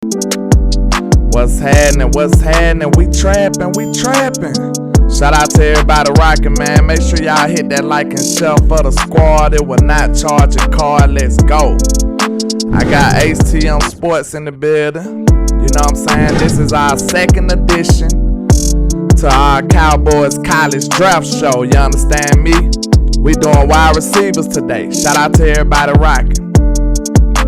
What's happening? What's happening? We trapping, we trapping. Shout out to everybody rocking, man. Make sure y'all hit that like and share for the squad. It will not charge a card. Let's go. I got HTM Sports in the building. You know what I'm saying? This is our second edition to our Cowboys College Draft Show. You understand me? We doing wide receivers today. Shout out to everybody rocking.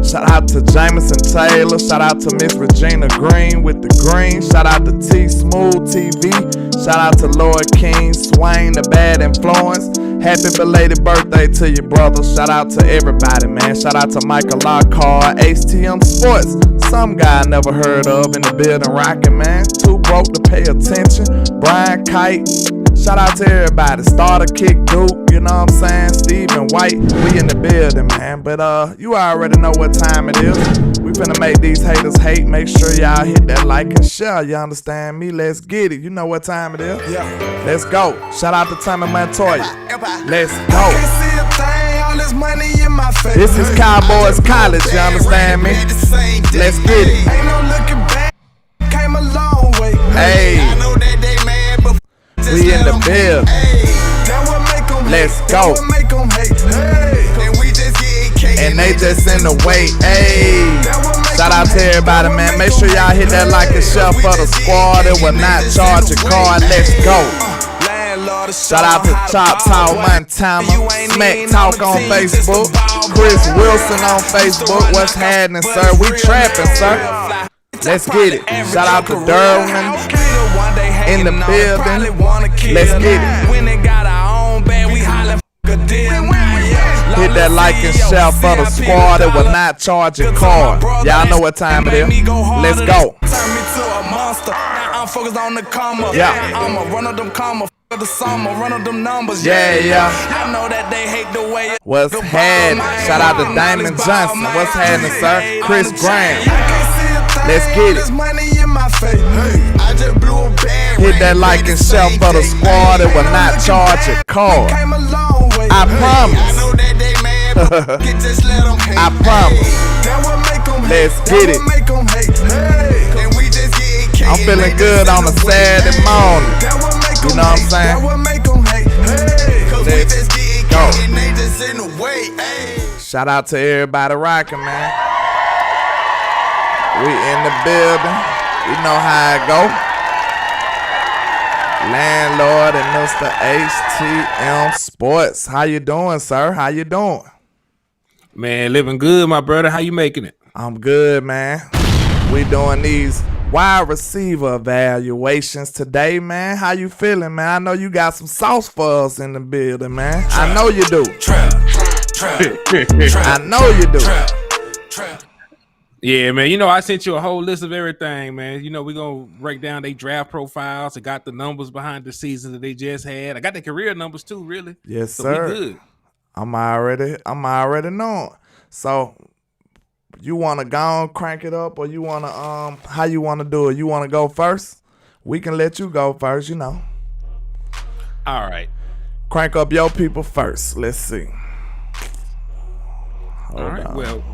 Shout out to Jameson Taylor. Shout out to Miss Regina Green with the green. Shout out to T Smooth TV. Shout out to Lord King Swain, the bad influence. Happy belated birthday to you, brother. Shout out to everybody, man. Shout out to Michael Lockhart, HTM Sports. Some guy I never heard of in the building rocking, man. Too broke to pay attention. Brian Kite. Shout out to everybody. Starter Kick Duke, you know what I'm saying? Stephen White, we in the building, man. But you already know what time it is. We finna make these haters hate. Make sure y'all hit that like and share. You understand me? Let's get it. You know what time it is. Yeah. Let's go. Shout out to Tommy Montoya. Let's go. This is Cowboys College. You understand me? Let's get it. Ain't no looking back. Came a long way. Hey. I know that they mad, but We in the building. Let's go. And they just in the way. Hey. Shout out to everybody, man. Make sure y'all hit that like and share for the squad. It will not charge a card. Let's go. Shout out to Chop Talk Montana, Smack Talk on Facebook, Chris Wilson on Facebook. What's happening, sir? We trapping, sir. Let's get it. Shout out to Derwin in the building. Let's get it. Hit that like and share for the squad. It will not charge a card. Y'all know what time it is. Let's go. I'm focused on the comma. Yeah. I'ma run up them comma. The summer, run up them numbers. Yeah. I know that they hate the way. What's happening? Shout out to Diamond Johnson. What's happening, sir? Chris Graham. Let's get it. Hit that like and share for the squad. It will not charge a card. I promise. I promise. Let's get it. I'm feeling good on a Saturday morning. You know what I'm saying? Let's go. Shout out to everybody rocking, man. We in the building. You know how it go. Landlord and Mr. HTM Sports. How you doing, sir? How you doing? Man, living good, my brother. How you making it? I'm good, man. We doing these wide receiver evaluations today, man. How you feeling, man? I know you got some sauce for us in the building, man. I know you do. I know you do. Yeah, man. You know, I sent you a whole list of everything, man. You know, we're going to break down their draft profiles. I got the numbers behind the season that they just had. I got the career numbers too, really. Yes, so sir. We good. I'm already knowing. So you want to go and crank it up, or you want to how you want to do it? You want to go first? We can let you go first, you know. All right. Crank up your people first. Let's see. All right. Well,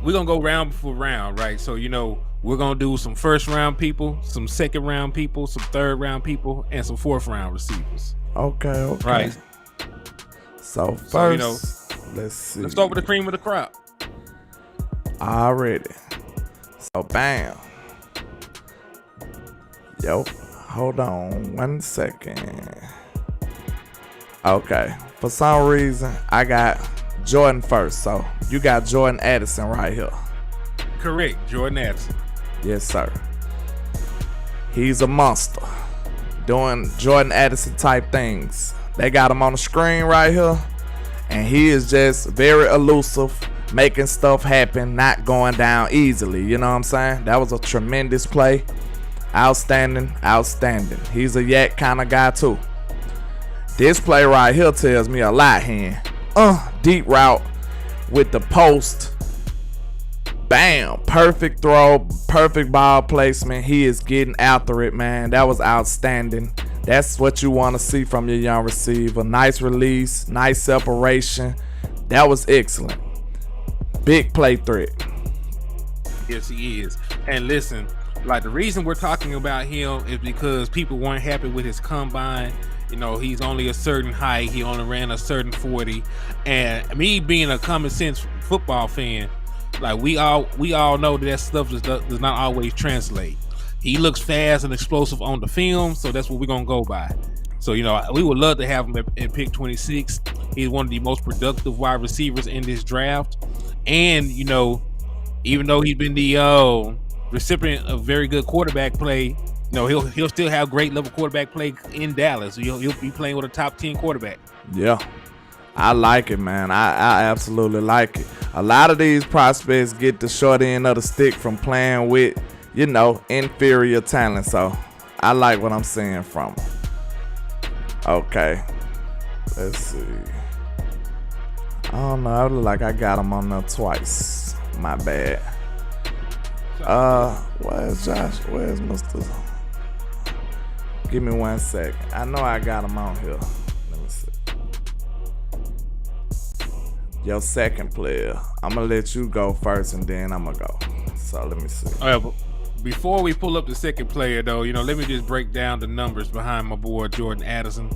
we're going to go round for round, right? So, you know, we're going to do some first round people, some second round people, some third round people, and some fourth round receivers. Okay. Right. So first, you know, let's see. Let's start with the cream of the crop. Already. So bam. Yo, hold on 1 second. Okay. For some reason, I got Jordan first. So you got Jordan Addison right here. Correct. Jordan Addison. Yes, sir. He's a monster. Doing Jordan Addison type things. They got him on the screen right here. And he is just very elusive, making stuff happen, not going down easily. You know what I'm saying? That was a tremendous play. Outstanding. He's a yak kind of guy too. This play right here tells me a lot, hand. Deep route with the post. Bam. Perfect throw. Perfect ball placement. He is getting after it, man. That was outstanding. That's what you want to see from your young receiver. Nice release. Nice separation. That was excellent. Big play threat. Yes, he is. And listen, like the reason we're talking about him is because people weren't happy with his combine. You know, he's only a certain height. He only ran a certain 40. And me being a common sense football fan, like we all know that stuff does not always translate. He looks fast and explosive on the film, so that's what we're gonna go by. So, you know, we would love to have him at pick 26. He's one of the most productive wide receivers in this draft. And, you know, even though he's been the recipient of very good quarterback play, you know, he'll still have great level quarterback play in Dallas. He'll be playing with a top 10 quarterback. Yeah. I like it, man. I absolutely like it. A lot of these prospects get the short end of the stick from playing with, you know, inferior talent. So I like what I'm seeing from them. Okay. Let's see. I don't know. I look like I got him on there twice. My bad. Where's Josh? Where's Mr. Give me 1 second. I know I got him on here. Let me see. Your second player. I'm gonna let you go first and then I'm gonna go. So let me see. All right, but before we pull up the second player though, you know, let me just break down the numbers behind my boy Jordan Addison.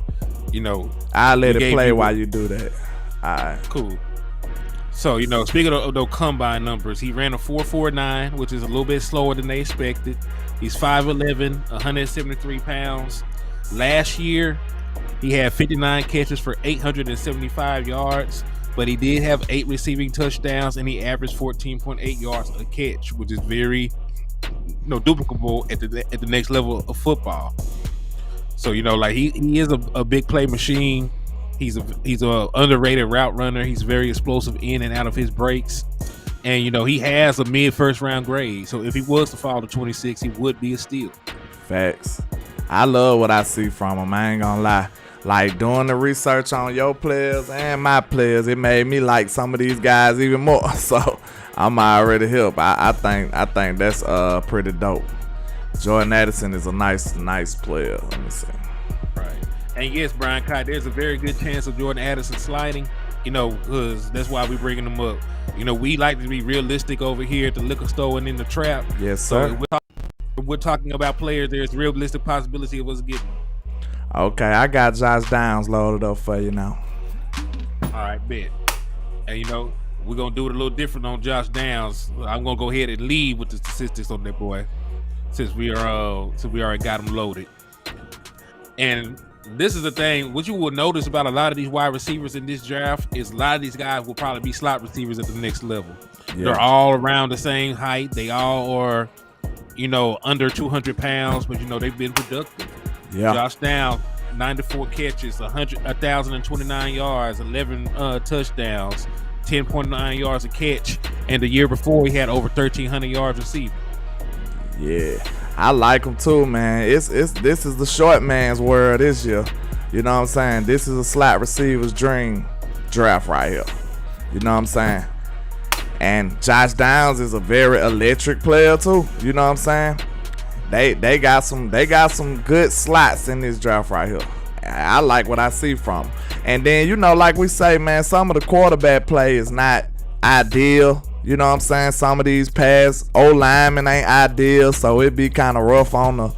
You know, I'll let it play while you do that. All right. Cool. So, you know, speaking of those combine numbers, he ran a 4.49, which is a little bit slower than they expected. He's 5'11", 173 pounds. Last year, he had 59 catches for 875 yards, but he did have 8 receiving touchdowns, and he averaged 14.8 yards a catch, which is very, you know, duplicable at the next level of football. So, you know, like he is a big play machine. He's a underrated route runner. He's very explosive in and out of his breaks. And, you know, he has a mid-first round grade. So if he was to fall to 26, he would be a steal. Facts. I love what I see from him. I ain't gonna lie. Like, doing the research on your players and my players, it made me like some of these guys even more. So I'm already hip. I think that's pretty dope. Jordan Addison is a nice player. Let me see. Right. And yes, Brian Cott, there's a very good chance of Jordan Addison sliding, you know, because that's why we're bringing him up. You know, we like to be realistic over here at the liquor store and in the trap. Yes, sir. So we're talking about players. There's realistic possibility of us getting them. Okay, I got Josh Downs loaded up for you now. All right, bet. And, you know, we're going to do it a little different on Josh Downs. I'm going to go ahead and lead with the statistics on that boy since we already got him loaded. And this is the thing. What you will notice about a lot of these wide receivers in this draft is a lot of these guys will probably be slot receivers at the next level. Yeah. They're all around the same height. They all are, you know, under 200 pounds, but, you know, they've been productive. Yeah. Josh Downs, 94 catches, 1,029 yards, 11 touchdowns, 10.9 yards a catch. And the year before, he had over 1,300 yards receiving. Yeah. I like him too, man. This is the short man's world this year. You know what I'm saying? This is a slot receiver's dream draft right here. You know what I'm saying? And Josh Downs is a very electric player too. You know what I'm saying? They got some good slots in this draft right here. I like what I see from him. And then, you know, like we say, man, some of the quarterback play is not ideal. You know what I'm saying? Some of these past O-linemen ain't ideal, so it be kind of rough on the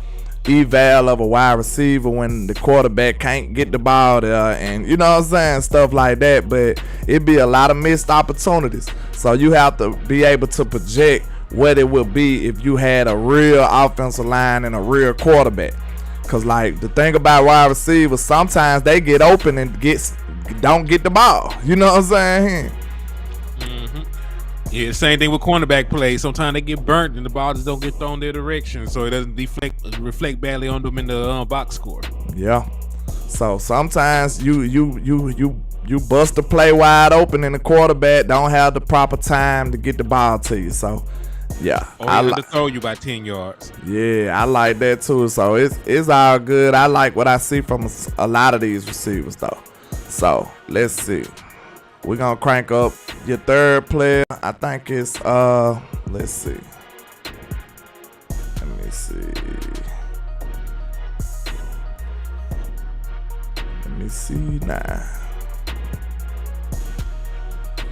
eval of a wide receiver when the quarterback can't get the ball there, and you know what I'm saying, stuff like that. But it be a lot of missed opportunities, so you have to be able to project what it would be if you had a real offensive line and a real quarterback. Cause like the thing about wide receivers, sometimes they get open and don't get the ball. You know what I'm saying? Yeah, same thing with cornerback plays. Sometimes they get burnt and the ball just don't get thrown their direction, so it doesn't reflect badly on them in the box score. Yeah. So sometimes you bust the play wide open and the quarterback don't have the proper time to get the ball to you. So yeah, I like to throw you by 10 yards. Yeah, I like that too. So it's all good. I like what I see from a lot of these receivers though. So let's see. We're gonna crank up your third player. I think it's let's see. Let me see. Let me see now.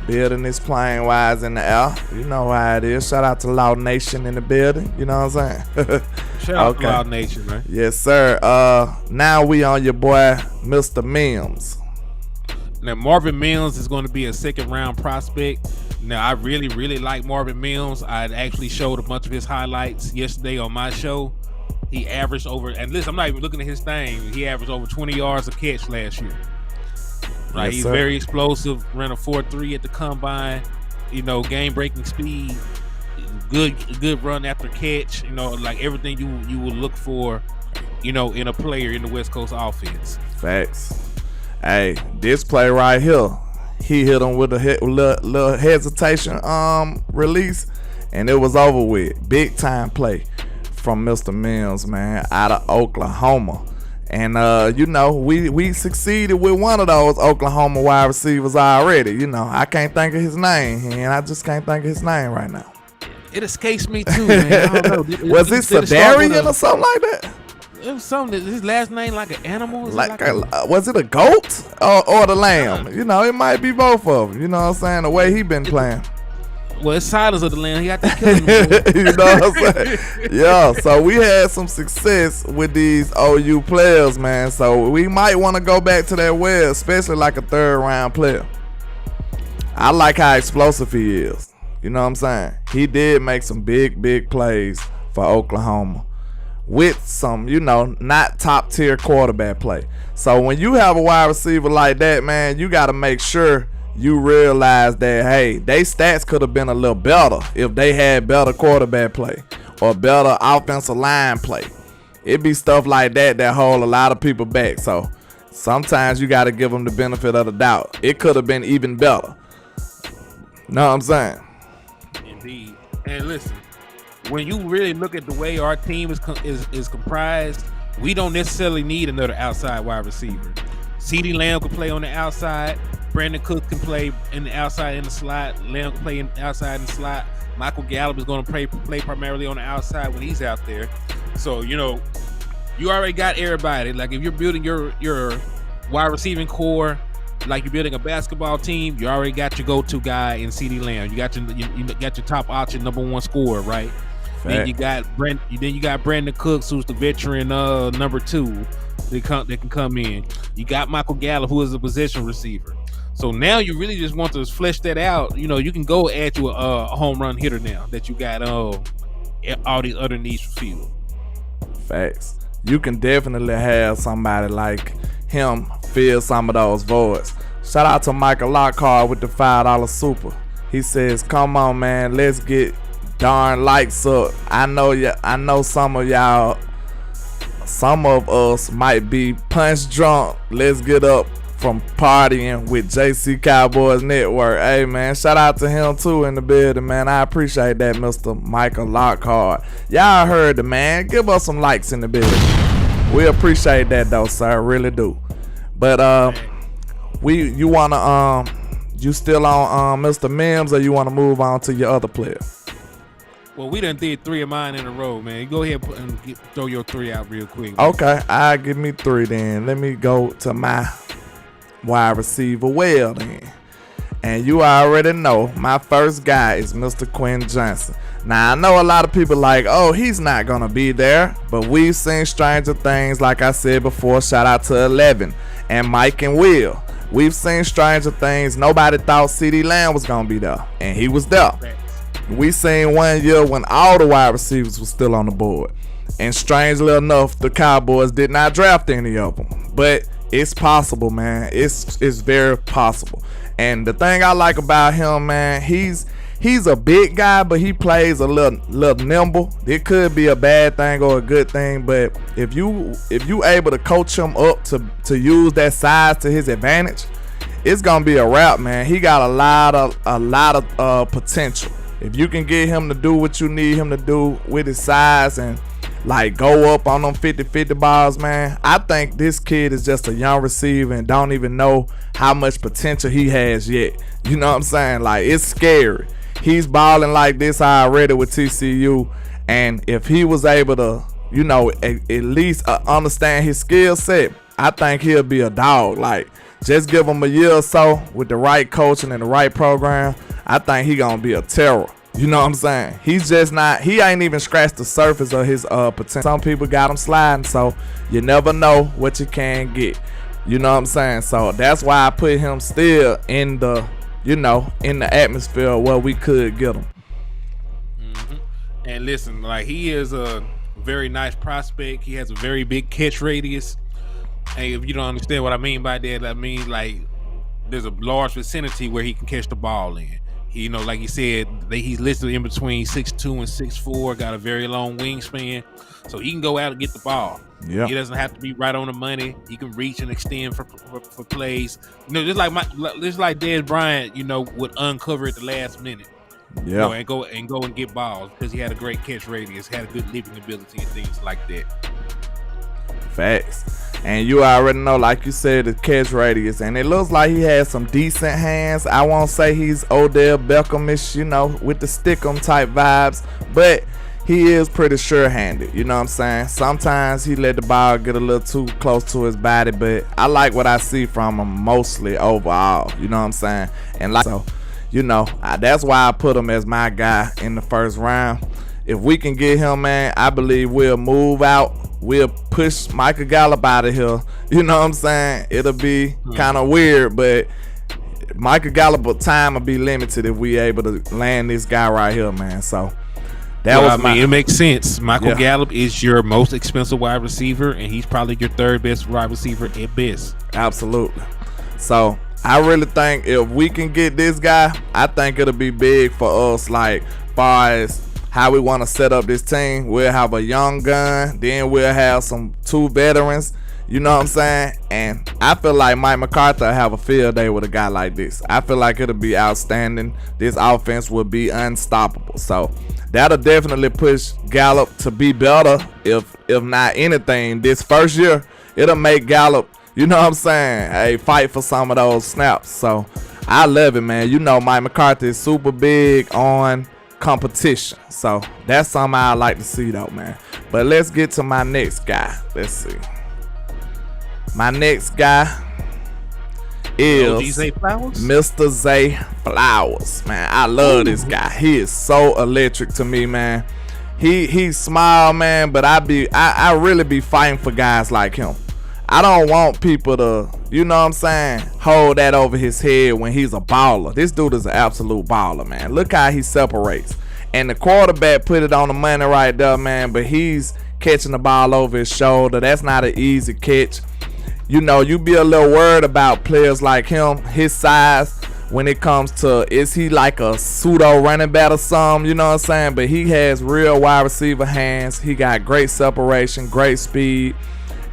Building is plane wise in the air. You know how it is. Shout out to Loud Nation in the building. You know what I'm saying? Shout out to Loud Nation, man. Yes, sir. Now we on your boy, Mr. Mims. Now, Marvin Mims is going to be a second-round prospect. Now, I really, really like Marvin Mims. I actually showed a bunch of his highlights yesterday on my show. He averaged over, and listen, I'm not even looking at his thing. He averaged over 20 yards a catch last year. Right, Yes, he's sir. very explosive. Ran a 4.3 at the combine. You know, game-breaking speed. Good run after catch. You know, like everything you would look for. You know, in a player in the West Coast offense. Facts. Hey, this play right here, he hit him with a little hesitation release, and it was over with. Big time play from Mr. Mims, man, out of Oklahoma. And you know, we succeeded with one of those Oklahoma wide receivers already. You know, I can't think of his name, and I just can't think of his name right now. It escapes me too, man. I don't know. Was it Sedarian or something like that? It was something. His last name like an animal. Was it a goat or the lamb? You know, it might be both of them. You know what I'm saying? The way he been playing. Well, it's Silence of the Lamb. He got to kill him. You know what I'm saying? Yeah, so we had some success with these OU players, man. So we might want to go back to that well, especially like a third round player. I like how explosive he is. You know what I'm saying? He did make some big plays for Oklahoma with some, you know, not top tier quarterback play. So when you have a wide receiver like that, man, you got to make sure you realize that, hey, they stats could have been a little better if they had better quarterback play or better offensive line play. It be stuff like that hold a lot of people back. So sometimes you got to give them the benefit of the doubt. It could have been even better. Know what I'm saying? Indeed. And listen, when you really look at the way our team is comprised, we don't necessarily need another outside wide receiver. CeeDee Lamb can play on the outside. Brandon Cook can play in the outside in the slot. Lamb can play outside in the slot. Michael Gallup is going to play primarily on the outside when he's out there. So, you know, you already got everybody. Like, if you're building your wide receiving core, like you're building a basketball team, you already got your go-to guy in CeeDee Lamb. You got your top option, number one scorer, right? Then you got Brandon Cooks, who's the veteran number two. They can come in. You got Michael Gallup, who is a possession receiver. So now you really just want to flesh that out. You know, you can go add you a home run hitter now that you got all these other needs fulfilled. Facts. You can definitely have somebody like him fill some of those voids. Shout out to Michael Lockhart with the $5 super. He says, "Come on, man, let's get darn lights up. I know some of y'all, some of us might be punch drunk. Let's get up from partying with JC Cowboys Network." Hey, man, shout out to him too in the building, man. I appreciate that, Mr. Michael Lockhart. Y'all heard the man. Give us some likes in the building. We appreciate that though, sir. Really do. But you still on Mr. Mims, or you want to move on to your other player? Well, we done did 3 of mine in a row, man. Go ahead and throw your 3 out real quick, man. Okay, I'll give me 3 then. Let me go to my wide receiver well then. And you already know my first guy is Mr. Quentin Johnston. Now, I know a lot of people like, oh, he's not going to be there. But we've seen stranger things, like I said before. Shout out to 11 and Mike and Will. We've seen stranger things. Nobody thought CeeDee Lamb was going to be there. And he was there. We seen one year when all the wide receivers were still on the board. And strangely enough, the Cowboys did not draft any of them. But it's possible, man. It's very possible. And the thing I like about him, man, he's a big guy, but he plays a little nimble. It could be a bad thing or a good thing, but if you able to coach him up to use that size to his advantage, it's gonna be a wrap, man. He got a lot of potential. If you can get him to do what you need him to do with his size and like go up on them 50-50 balls, man, I think this kid is just a young receiver and don't even know how much potential he has yet. You know what I'm saying? Like, it's scary. He's balling like this already with TCU, and if he was able to, at least understand his skill set, I think he'll be a dog. Like, just give him a year or so with the right coaching and the right program. I think he gonna be a terror. You know what I'm saying? He's just not. He ain't even scratched the surface of his potential. Some people got him sliding, so you never know what you can get. You know what I'm saying? So that's why I put him still in the, in the atmosphere where we could get him. Mm-hmm. And listen, like, he is a very nice prospect. He has a very big catch radius. And if you don't understand what I mean by that, I mean, like, there's a large vicinity where he can catch the ball in. He, like you said, he's listed in between 6'2" and 6'4", got a very long wingspan, so he can go out and get the ball. Yeah, he doesn't have to be right on the money. He can reach and extend for plays. Just like Dez Bryant, would uncover at the last minute. Yeah, and go and get balls because he had a great catch radius, had a good leaping ability and things like that. Facts. And you already know, like you said, the catch radius, and it looks like he has some decent hands. I won't say he's Odell Beckham-ish, with the stick-em type vibes, but he is pretty sure-handed. You know what I'm saying? Sometimes he let the ball get a little too close to his body, but I like what I see from him mostly overall. You know what I'm saying? And that's why I put him as my guy in the first round. If we can get him, man, I believe we'll move out. We'll push Michael Gallup out of here. You know what I'm saying? It'll be kind of weird, but Michael Gallup time will be limited if we able to land this guy right here, man. So it makes sense. Michael Gallup is your most expensive wide receiver, and he's probably your third best wide receiver at best. Absolutely. So I really think if we can get this guy, I think it'll be big for us, like far as how we want to set up this team. We'll have a young gun, then we'll have two veterans, you know what I'm saying? And I feel like Mike McCarthy will have a field day with a guy like this. I feel like it'll be outstanding. This offense will be unstoppable. So that'll definitely push Gallup to be better. If not anything, this first year, it'll make Gallup, you know what I'm saying, hey, fight for some of those snaps. So I love it, man. Mike McCarthy is super big on competition, so that's something I like to see though, man. But let's get to my next guy. Let's see. My next guy is Zay Flowers? Mr. Zay Flowers, man. I love this guy. He is so electric to me, man. He's small, man, but I really be fighting for guys like him. I don't want people to, you know what I'm saying, hold that over his head when he's a baller. This dude is an absolute baller, man. Look how he separates. And the quarterback put it on the money right there, man, but he's catching the ball over his shoulder. That's not an easy catch. You be a little worried about players like him, his size, when it comes to, is he like a pseudo running back or something, you know what I'm saying? But he has real wide receiver hands. He got great separation, great speed.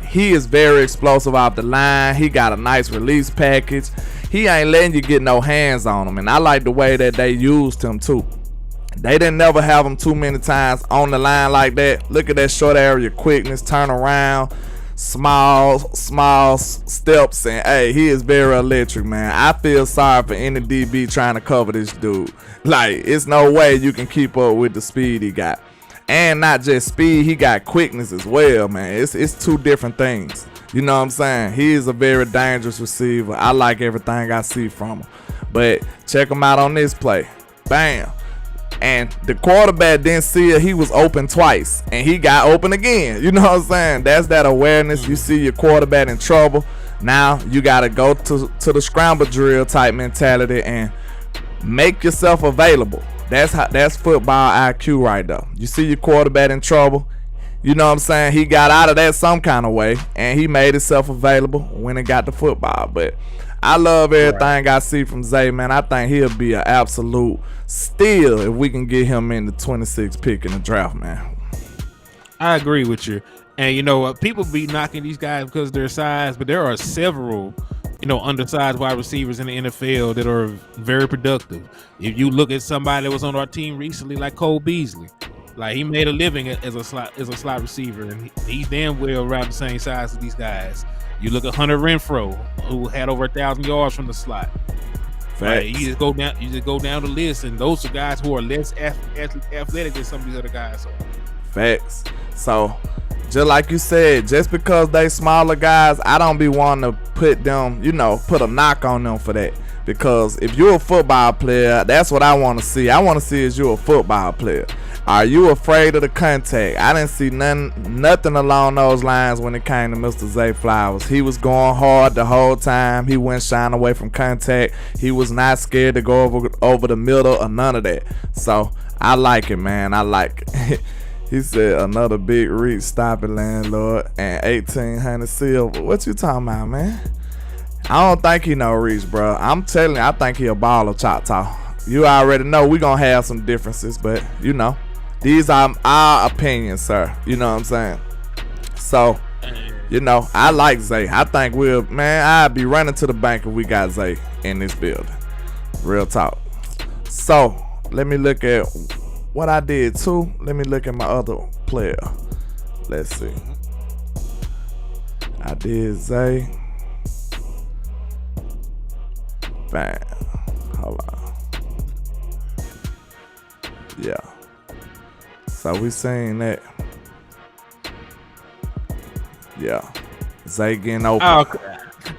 He is very explosive off the line. He got a nice release package. He ain't letting you get no hands on him. And I like the way that they used him too. They didn't never have him too many times on the line like that. Look at that short area quickness, turn around, small steps, and hey, he is very electric, man. I feel sorry for any DB trying to cover this dude. Like, it's no way you can keep up with the speed he got. And not just speed, he got quickness as well, man. It's two different things. You know what I'm saying? He is a very dangerous receiver. I like everything I see from him. But check him out on this play. Bam. And the quarterback didn't see it. He was open twice, and he got open again. You know what I'm saying? That's that awareness. You see your quarterback in trouble. Now you got to go to the scramble drill type mentality and make yourself available. That's football IQ right there. You see your quarterback in trouble, you know what I'm saying? He got out of that some kind of way, and he made himself available when it got to football. But I love everything I see from Zay, man. I think he'll be an absolute steal if we can get him in the 26th pick in the draft, man. I agree with you. And, people be knocking these guys because of their size, but there are several undersized wide receivers in the NFL that are very productive. If you look at somebody that was on our team recently, like Cole Beasley, like, he made a living as a slot receiver, and he's damn well around the same size as these guys. You look at Hunter Renfrow, who had over 1,000 yards from the slot. Right, you just go down the list, and those are guys who are less athletic than some of these other guys are. Facts. So just like you said, just because they smaller guys, I don't be wanting to put them, put a knock on them for that. Because if you're a football player, that's what I want to see. I want to see is you a football player. Are you afraid of the contact? I didn't see nothing along those lines when it came to Mr. Zay Flowers. He was going hard the whole time. He went shying away from contact. He was not scared to go over the middle or none of that. So I like it, man. I like it. He said another big reach, stop it, landlord, and 1,800 silver. What you talking about, man? I don't think he no reach, bro. I'm telling you, I think he a baller, Choctaw. You already know we gonna have some differences, but these are our opinions, sir. You know what I'm saying? So, I like Zay. I think I'd be running to the bank if we got Zay in this building. Real talk. So, let me look at what I did too. Let me look at my other player. Let's see. I did Zay. Bam. Hold on. Yeah. So we saying that. Yeah. Zay getting open. Oh,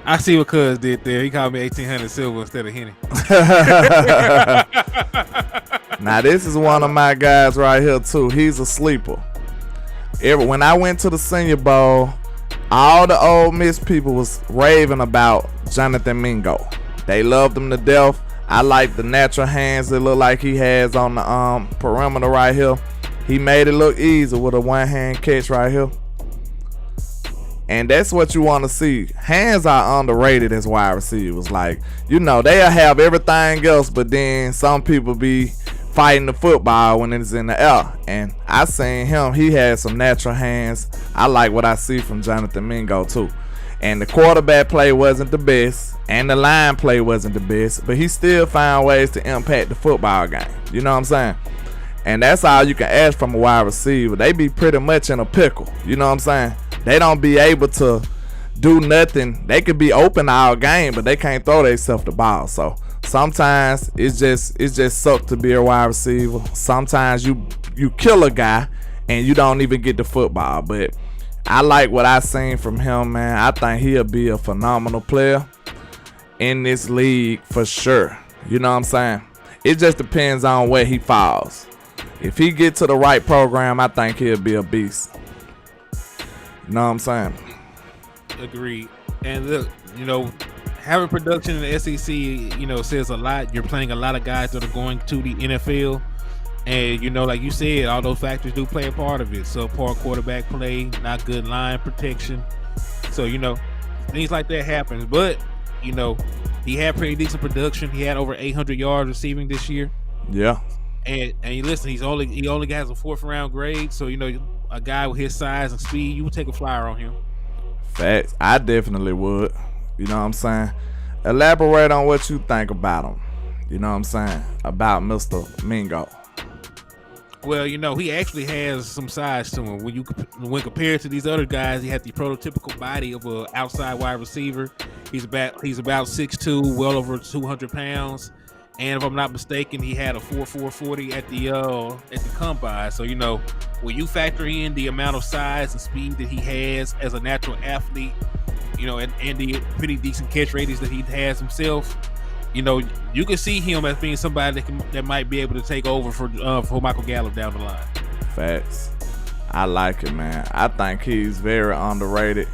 I see what Cuz did there. He called me 1,800 silver instead of Henny. Now this is one of my guys right here too. He's a sleeper. When I went to the Senior Bowl, all the Ole Miss people was raving about Jonathan Mingo. They loved him to death. I like the natural hands it look like he has on the perimeter right here. He made it look easy with a one-hand catch right here. And that's what you want to see. Hands are underrated as wide receivers. Like, they'll have everything else, but then some people be fighting the football when it's in the air. And I seen him. He had some natural hands. I like what I see from Jonathan Mingo too. And the quarterback play wasn't the best, and the line play wasn't the best, but he still found ways to impact the football game. You know what I'm saying? And that's all you can ask from a wide receiver. They be pretty much in a pickle. You know what I'm saying? They don't be able to do nothing. They could be open all game, but they can't throw themselves the ball. So sometimes it's just suck to be a wide receiver. Sometimes you kill a guy and you don't even get the football. But I like what I seen from him, man. I think he'll be a phenomenal player in this league for sure. You know what I'm saying? It just depends on where he falls. If he get to the right program, I think he'll be a beast. You know what I'm saying? Agreed. And look, having production in the SEC, says a lot. You're playing a lot of guys that are going to the NFL. And, like you said, all those factors do play a part of it. Subpar quarterback play, not good line protection. So, things like that happens. But, he had pretty decent production. He had over 800 yards receiving this year. Yeah. And listen, he only has a 4th round grade. So, a guy with his size and speed, you would take a flyer on him. Facts. I definitely would. You know what I'm saying? Elaborate on what you think about him. You know what I'm saying? About Mr. Mingo. Well, he actually has some size to him. When compared to these other guys, he had the prototypical body of an outside wide receiver. He's about 6'2", well over 200 pounds. And if I'm not mistaken, he had a 4.40 at the combine. So, when you factor in the amount of size and speed that he has as a natural athlete, and the pretty decent catch ratings that he has himself, you can see him as being somebody that might be able to take over for Michael Gallup down the line. Facts. I like it, man. I think he's very underrated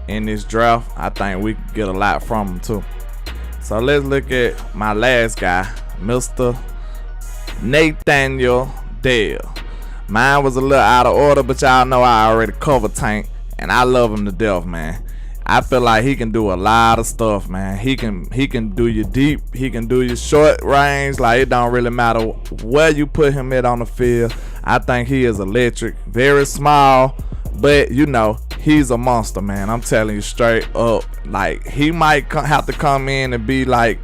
in this draft. I think we can get a lot from him too. So let's look at my last guy, Mr. Nathaniel Dell. Mine was a little out of order, but y'all know I already covered Tank, and I love him to death, man. I feel like he can do a lot of stuff, man. He can do you deep. He can do you short range. Like, it don't really matter where you put him at on the field. I think he is electric. Very small, but he's a monster, man. I'm telling you straight up. Like, he might have to come in and be like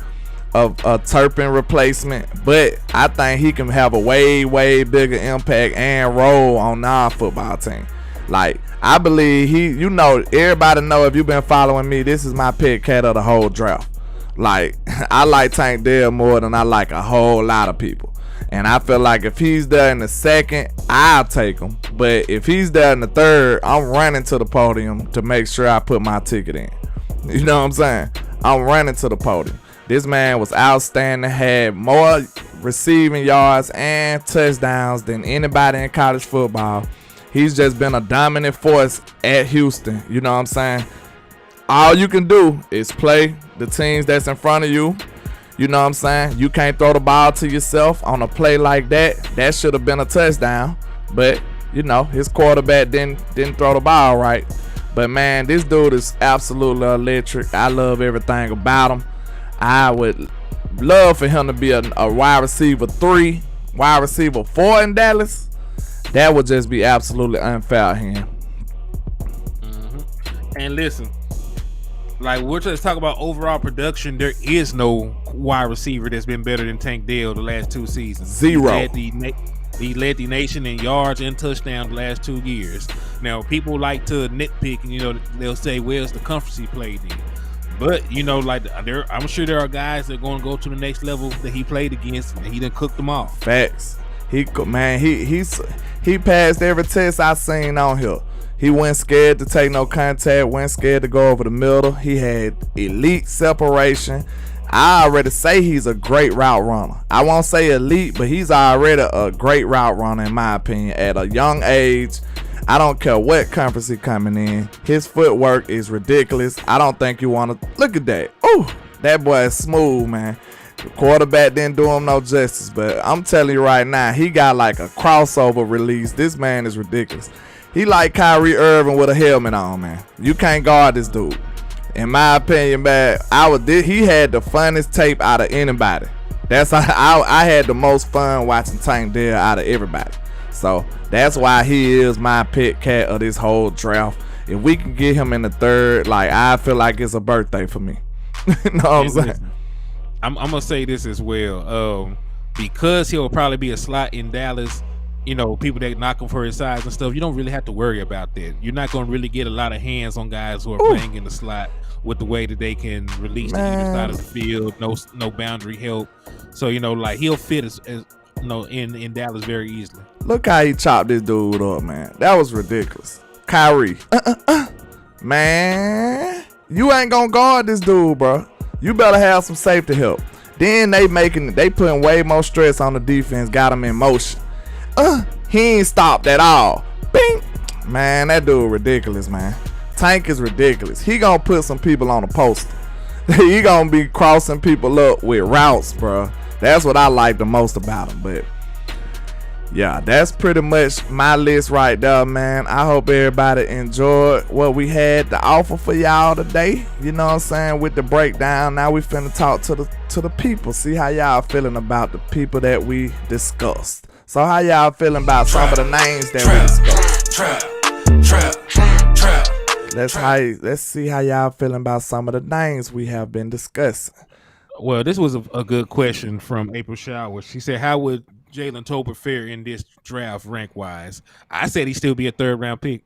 a Turpin replacement, but I think he can have a way, way bigger impact and role on our football team. Like, I believe everybody know, if you've been following me, this is my pet cat of the whole draft. Like, I like Tank Dell more than I like a whole lot of people. And I feel like if he's there in the second, I'll take him. But if he's there in the third, I'm running to the podium to make sure I put my ticket in. You know what I'm saying? I'm running to the podium. This man was outstanding, had more receiving yards and touchdowns than anybody in college football. He's just been a dominant force at Houston. You know what I'm saying? All you can do is play the teams that's in front of you. You know what I'm saying? You can't throw the ball to yourself on a play like that. That should have been a touchdown. But, you know, his quarterback didn't throw the ball right. But, man, this dude is absolutely electric. I love everything about him. I would love for him to be a wide receiver 3, wide receiver 4 in Dallas. That would just be absolutely unfair to him. And listen, like we're just talking about overall production, there is no wide receiver that's been better than Tank Dell the last 2 seasons. Zero. He led the nation in yards and touchdowns the last 2 years. Now, people like to nitpick, and, you know, they'll say, where's the conference he played in? But, you know, like, I'm sure there are guys that are going to go to the next level that he played against, and he done cooked them off. Facts. He passed every test I seen on here. He wasn't scared to take no contact, wasn't scared to go over the middle. He had elite separation. I already say he's a great route runner. I won't say elite, but he's already a great route runner in my opinion. At a young age, I don't care what conference he coming in. His footwork is ridiculous. I don't think you want to look at that. Ooh, that boy is smooth, man. The quarterback didn't do him no justice, but I'm telling you right now, he got like a crossover release. This man is ridiculous. He like Kyrie Irving with a helmet on, man. You can't guard this dude. In my opinion, man, he had the funnest tape out of anybody. That's how I had the most fun watching Tank Dell out of everybody. So that's why he is my pet cat of this whole draft. If we can get him in the third, like, I feel like it's a birthday for me. You know what I'm saying? I'm gonna say this as well. Because he'll probably be a slot in Dallas. You know, people that knock him for his size and stuff, you don't really have to worry about that. You're not going to really get a lot of hands on guys who are playing in the slot with the way that they can release the either side of the field, no boundary help. So, you know, like, he'll fit as you know, in Dallas very easily. Look how he chopped this dude up, man. That was ridiculous. Kyrie. Man, you ain't going to guard this dude, bro. You better have some safety help. Then they putting way more stress on the defense, got him in motion. He ain't stopped at all. Bing. Man, that dude ridiculous, man. Tank is ridiculous. He gonna put some people on a poster. He gonna be crossing people up with routes, bro. That's what I like the most about him. But yeah, that's pretty much my list right there, man. I hope everybody enjoyed what we had to offer for y'all today. You know what I'm saying? With the breakdown, now we finna talk to the people. See how y'all feeling about the people that we discussed. So how y'all feeling about some of the names that we discussed? Let's see how y'all feeling about some of the names we have been discussing. Well, this was a good question from April Showers. She said, how would Jalen Tolbert fare in this draft rank-wise? I said he'd still be a third-round pick.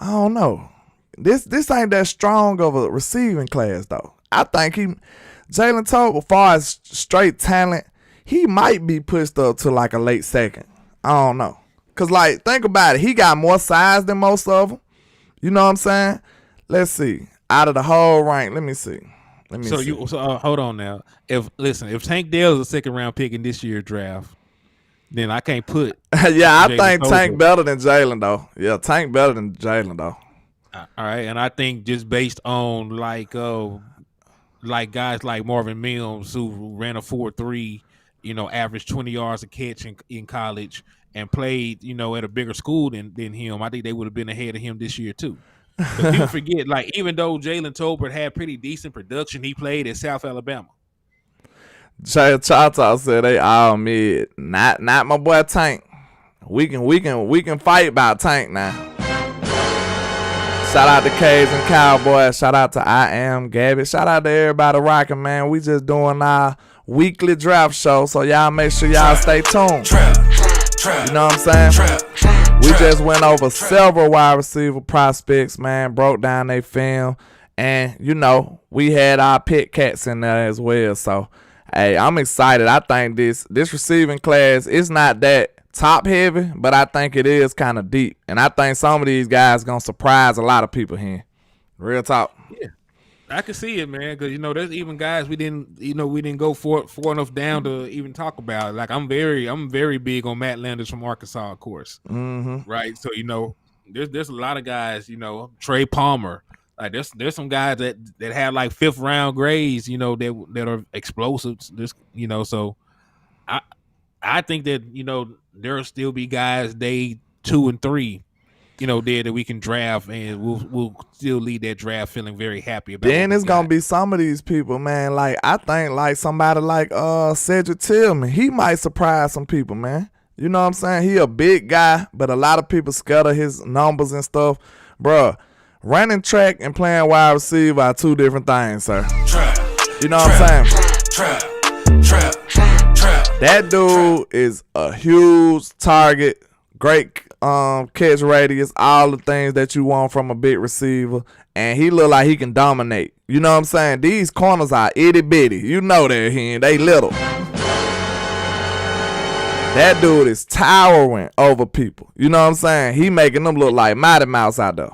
I don't know. This ain't that strong of a receiving class, though. I think Jalen Tolbert, as far as straight talent, he might be pushed up to like a late second. I don't know. Because, like, think about it. He got more size than most of them. You know what I'm saying? Let's see. Out of the whole rank, let me see. Hold on now. If Tank Dell is a second-round pick in this year's draft, then I can't put. Yeah, I think Tank better than Jalen, though. Yeah, Tank better than Jalen, though. All right, and I think just based on, like guys like Marvin Mims, who ran a 4.3, you know, averaged 20 yards a catch in college and played, you know, at a bigger school than him, I think they would have been ahead of him this year too. But people forget, like, even though Jalen Tolbert had pretty decent production, he played at South Alabama. Chata said they all mid. Not my boy Tank. We can fight about Tank now. Shout out to Caves and Cowboys. Shout out to I Am Gabby. Shout out to everybody rocking, man. We just doing our weekly draft show, so y'all make sure y'all stay tuned. You know what I'm saying? We just went over several wide receiver prospects, man. Broke down their film, and you know we had our pit cats in there as well. So Hey, I'm excited. I think this receiving class is not that top heavy, but I think it is kind of deep. And I think some of these guys going to surprise a lot of people here. Real talk. Yeah. I can see it, man, because there's even guys we didn't go far enough down to even talk about. Like I'm very big on Matt Landers from Arkansas, of course. Mm-hmm. Right. So there's a lot of guys. Trey Palmer. Like there's some guys that have like 5th round grades. That are explosives. So I think that there'll still be guys day 2 and 3. There that we can draft, and we'll still leave that draft feeling very happy about. Then it's gonna be some of these people, man. Like I think like somebody like Cedric Tillman, he might surprise some people, man. You know what I'm saying? He a big guy, but a lot of people scatter his numbers and stuff, bruh. Running track and playing wide receiver are 2 different things, sir. You know what I'm saying? That dude is a huge target, great catch radius, all the things that you want from a big receiver, and he look like he can dominate. You know what I'm saying? These corners are itty bitty. You know they're here. They little. That dude is towering over people. You know what I'm saying? He making them look like Mighty Mouse out there.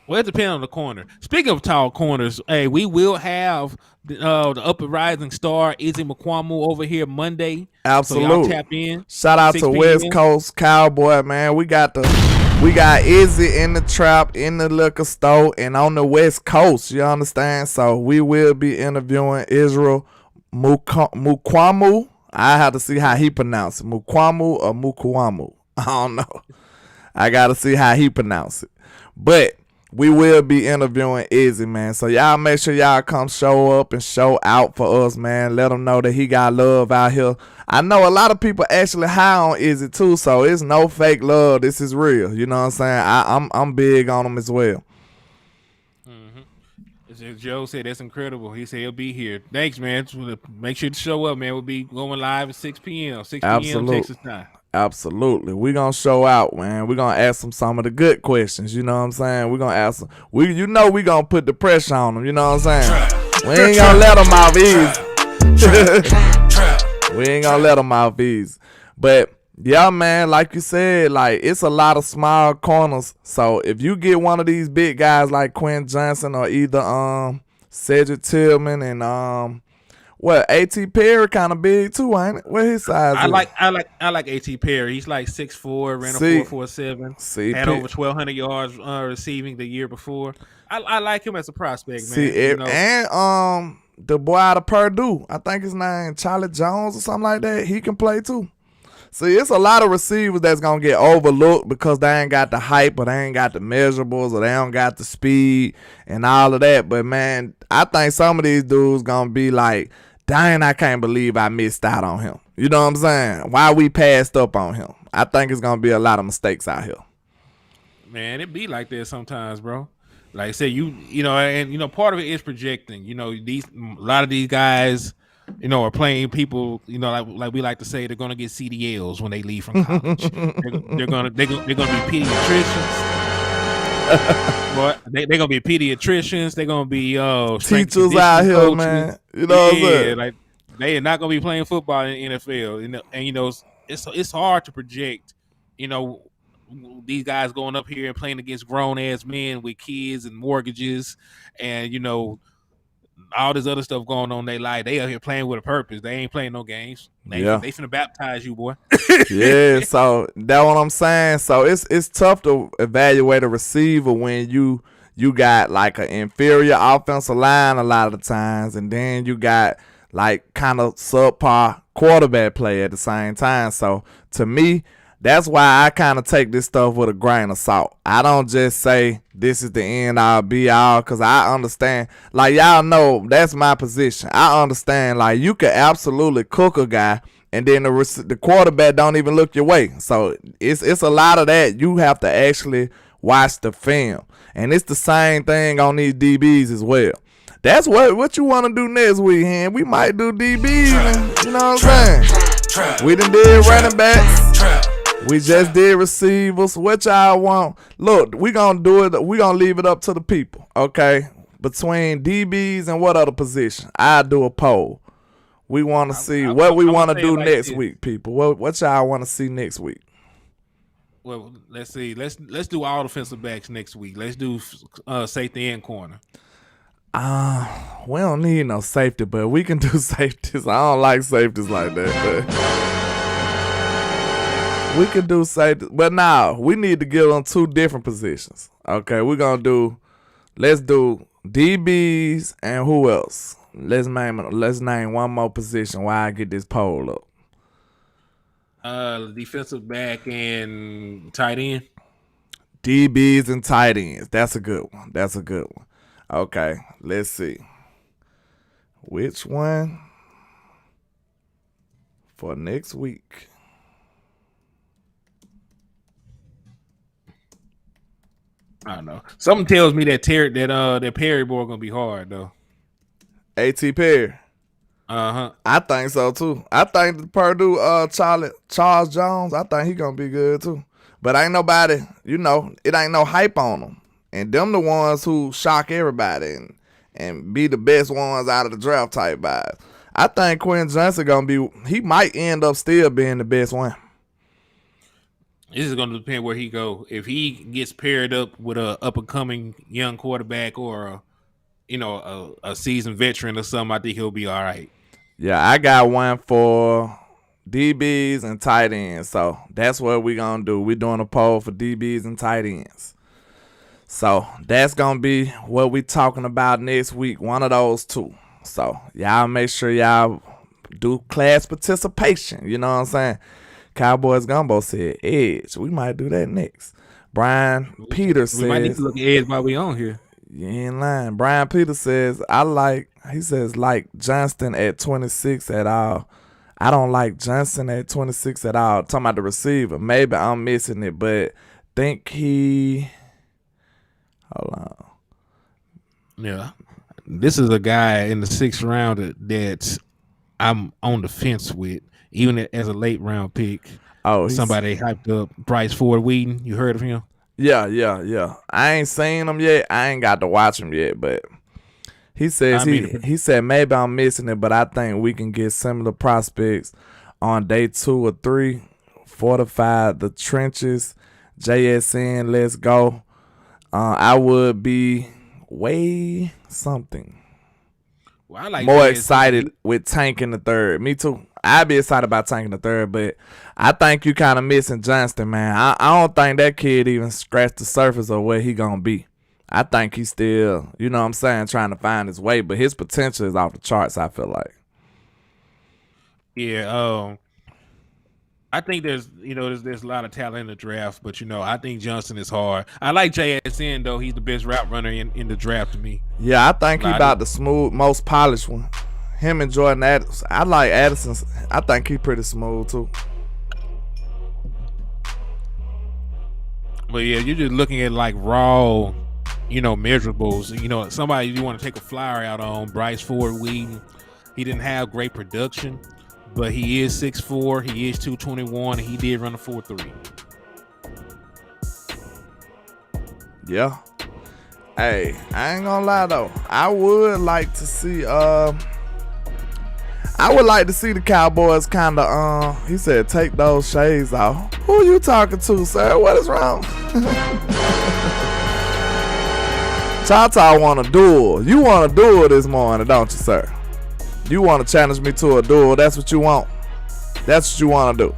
Well, it depends on the corner. Speaking of tall corners, hey, we will have the up and rising star Izzy McQuamu over here Monday. Absolutely. So y'all tap in. Shout out to West Coast Cowboy, man. We got Izzy in the trap, in the liquor store, and on the West Coast. You understand? So we will be interviewing Israel Mukwamu. I have to see how he pronounces it. Mukwamu or Mukwamu. I don't know. I got to see how he pronounces it. But we will be interviewing Izzy, man. So y'all make sure y'all come show up and show out for us, man. Let them know that he got love out here. I know a lot of people actually high on Izzy too, so it's no fake love. This is real. You know what I'm saying? I'm big on him as well. As Joe said, that's incredible. He said he'll be here. Thanks, man. Make sure to show up, man. We'll be going live at 6 p.m. 6 p.m. Texas time. Absolutely. We're going to show out, man. We're going to ask them some of the good questions. You know what I'm saying? We're going to ask them. We're going to put the pressure on them. You know what I'm saying? We ain't going to let them off easy. We ain't going to let them off easy. But, yeah, man, like you said, like it's a lot of small corners. So if you get one of these big guys like Quentin Johnston or either Cedric Tillman and A.T. Perry kind of big too, ain't it? What his size I is? like A.T. Perry. He's like 6'4", ran a 4.47. Had over 1,200 yards receiving the year before. I like him as a prospect, man. And the boy out of Purdue, I think his name Charlie Jones or something like that. He can play too. See, it's a lot of receivers that's going to get overlooked because they ain't got the hype or they ain't got the measurables or they don't got the speed and all of that. But, man, I think some of these dudes going to be like, dang, I can't believe I missed out on him. You know what I'm saying? Why we passed up on him? I think it's going to be a lot of mistakes out here. Man, it be like that sometimes, bro. Like I said, and part of it is projecting. A lot of these guys – are playing people, like we like to say, they're gonna get CDLs when they leave from college. they're gonna be pediatricians. But they're gonna be pediatricians. They're gonna be teachers out here, coaches. Man. You know what I'm saying? Like they are not gonna be playing football in the NFL. And it's hard to project. These guys going up here and playing against grown ass men with kids and mortgages, and all this other stuff going on in their life. They out here playing with a purpose. They ain't playing no games. They finna baptize you, boy. Yeah, so that's what I'm saying. So it's tough to evaluate a receiver when you got like an inferior offensive line a lot of the times, and then you got like kind of subpar quarterback play at the same time. So to me, that's why I kind of take this stuff with a grain of salt. I don't just say this is the end all be all, because I understand. Like, y'all know that's my position. I understand. Like, you could absolutely cook a guy, and then the quarterback don't even look your way. So it's a lot of that. You have to actually watch the film. And it's the same thing on these DBs as well. That's what you want to do next weekend. We might do DBs, you know what I'm saying? We done did running backs. We just did receivers. What y'all want? Look, we gonna do it. We gonna leave it up to the people, okay? Between DBs and what other position? I do a poll. we want to see what we want to do like next this. week, people. What y'all want to see next week? Well, let's see. Let's do all defensive backs next week. Let's do safety and corner. We don't need no safety, but we can do safeties. I don't like safeties like that, but we can do safety. But now we need to get on 2 different positions. Okay, let's do DBs and who else? Let's name one more position while I get this poll up. Defensive back and tight end. DBs and tight ends. That's a good one. Okay, let's see. Which one for next week? I don't know. Something tells me that Perry boy gonna be hard though. A.T. Perry. I think so too. I think the Purdue Charles Jones, I think he gonna be good too. But ain't nobody, it ain't no hype on them. And them the ones who shock everybody and be the best ones out of the draft type guys. I think Quentin Johnston he might end up still being the best one. This is gonna depend where he go. If he gets paired up with a up and coming young quarterback or a seasoned veteran or something, I think he'll be all right. Yeah, I got one for DBs and tight ends. So that's what we're going to do. We're doing a poll for DBs and tight ends. So that's going to be what we talking about next week. One of those 2. So y'all make sure y'all do class participation. You know what I'm saying? Cowboys Gumbo said edge. We might do that next. Brian Peters says. We might need to look at edge while we on here. You ain't lying. Brian Peters says, he says, like Johnston at 26 at all. I don't like Johnston at 26 at all. Talking about the receiver. Maybe I'm missing it, but think hold on. Yeah. This is a guy in the 6th round that I'm on the fence with, even as a late round pick. Oh, somebody hyped up Bryce Ford Wheaton. You heard of him? Yeah. I ain't seen him yet. I ain't got to watch him yet, but he says he said maybe I'm missing it, but I think we can get similar prospects on day 2 or 3. Fortify the trenches. JSN, let's go. I would be way something. Well, I like more JSN. Excited with Tank in the 3rd. Me too. I'd be excited about Tank in the 3rd, but I think you kind of missing Johnston, man. I don't think that kid even scratched the surface of where he gonna be. I think he's still, trying to find his way, but his potential is off the charts, I feel like. Yeah, I think there's a lot of talent in the draft, but I think Johnston is hard. I like JSN though; he's the best route runner in the draft to me. Yeah, I think he about the smooth, most polished one. Him and Jordan Addison. I like Addison. I think he's pretty smooth too. But yeah, you're just looking at like raw, measurables. Somebody you want to take a flyer out on. Bryce Ford Wheaton. He didn't have great production, but he is 6'4", he is 221, and he did run a 4.3. Yeah. Hey, I ain't gonna lie though. I would like to see the Cowboys kind of he said take those shades off. Who you talking to, sir? What is wrong? Tata want a duel. You want a duel this morning, don't you, sir? You want to challenge me to a duel. That's what you want. That's what you want to do.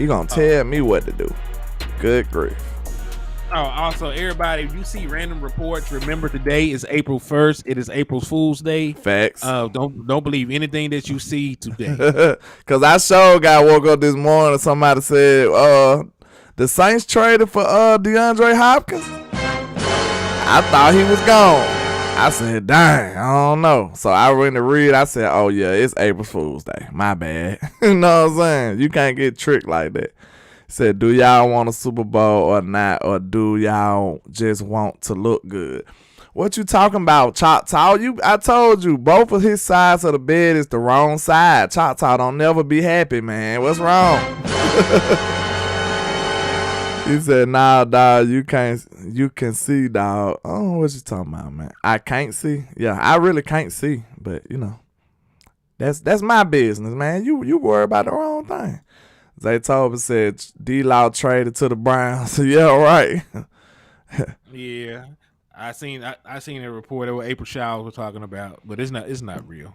You gonna tell me what to do. Good grief. Oh, also, everybody, if you see random reports, remember today is April 1st. It is April Fool's Day. Facts. Don't believe anything that you see today. Cause I sure woke up this morning and somebody said, the Saints traded for DeAndre Hopkins. I thought he was gone. I said, dang, I don't know. So I went to read. I said, oh yeah, it's April Fool's Day. My bad. You know what I'm saying? You can't get tricked like that. Said, do y'all want a Super Bowl or not? Or do y'all just want to look good? What you talking about, Choctaw? I told you, both of his sides of the bed is the wrong side. Choctaw don't never be happy, man. What's wrong? He said, nah, dog, you can see, dog. Oh, what you talking about, man? I can't see. Yeah, I really can't see, but That's my business, man. You worry about the wrong thing. Zay Flowers said D-Law traded to the Browns. Yeah, right. Yeah, I seen a report that what April Showers was talking about, but it's not real.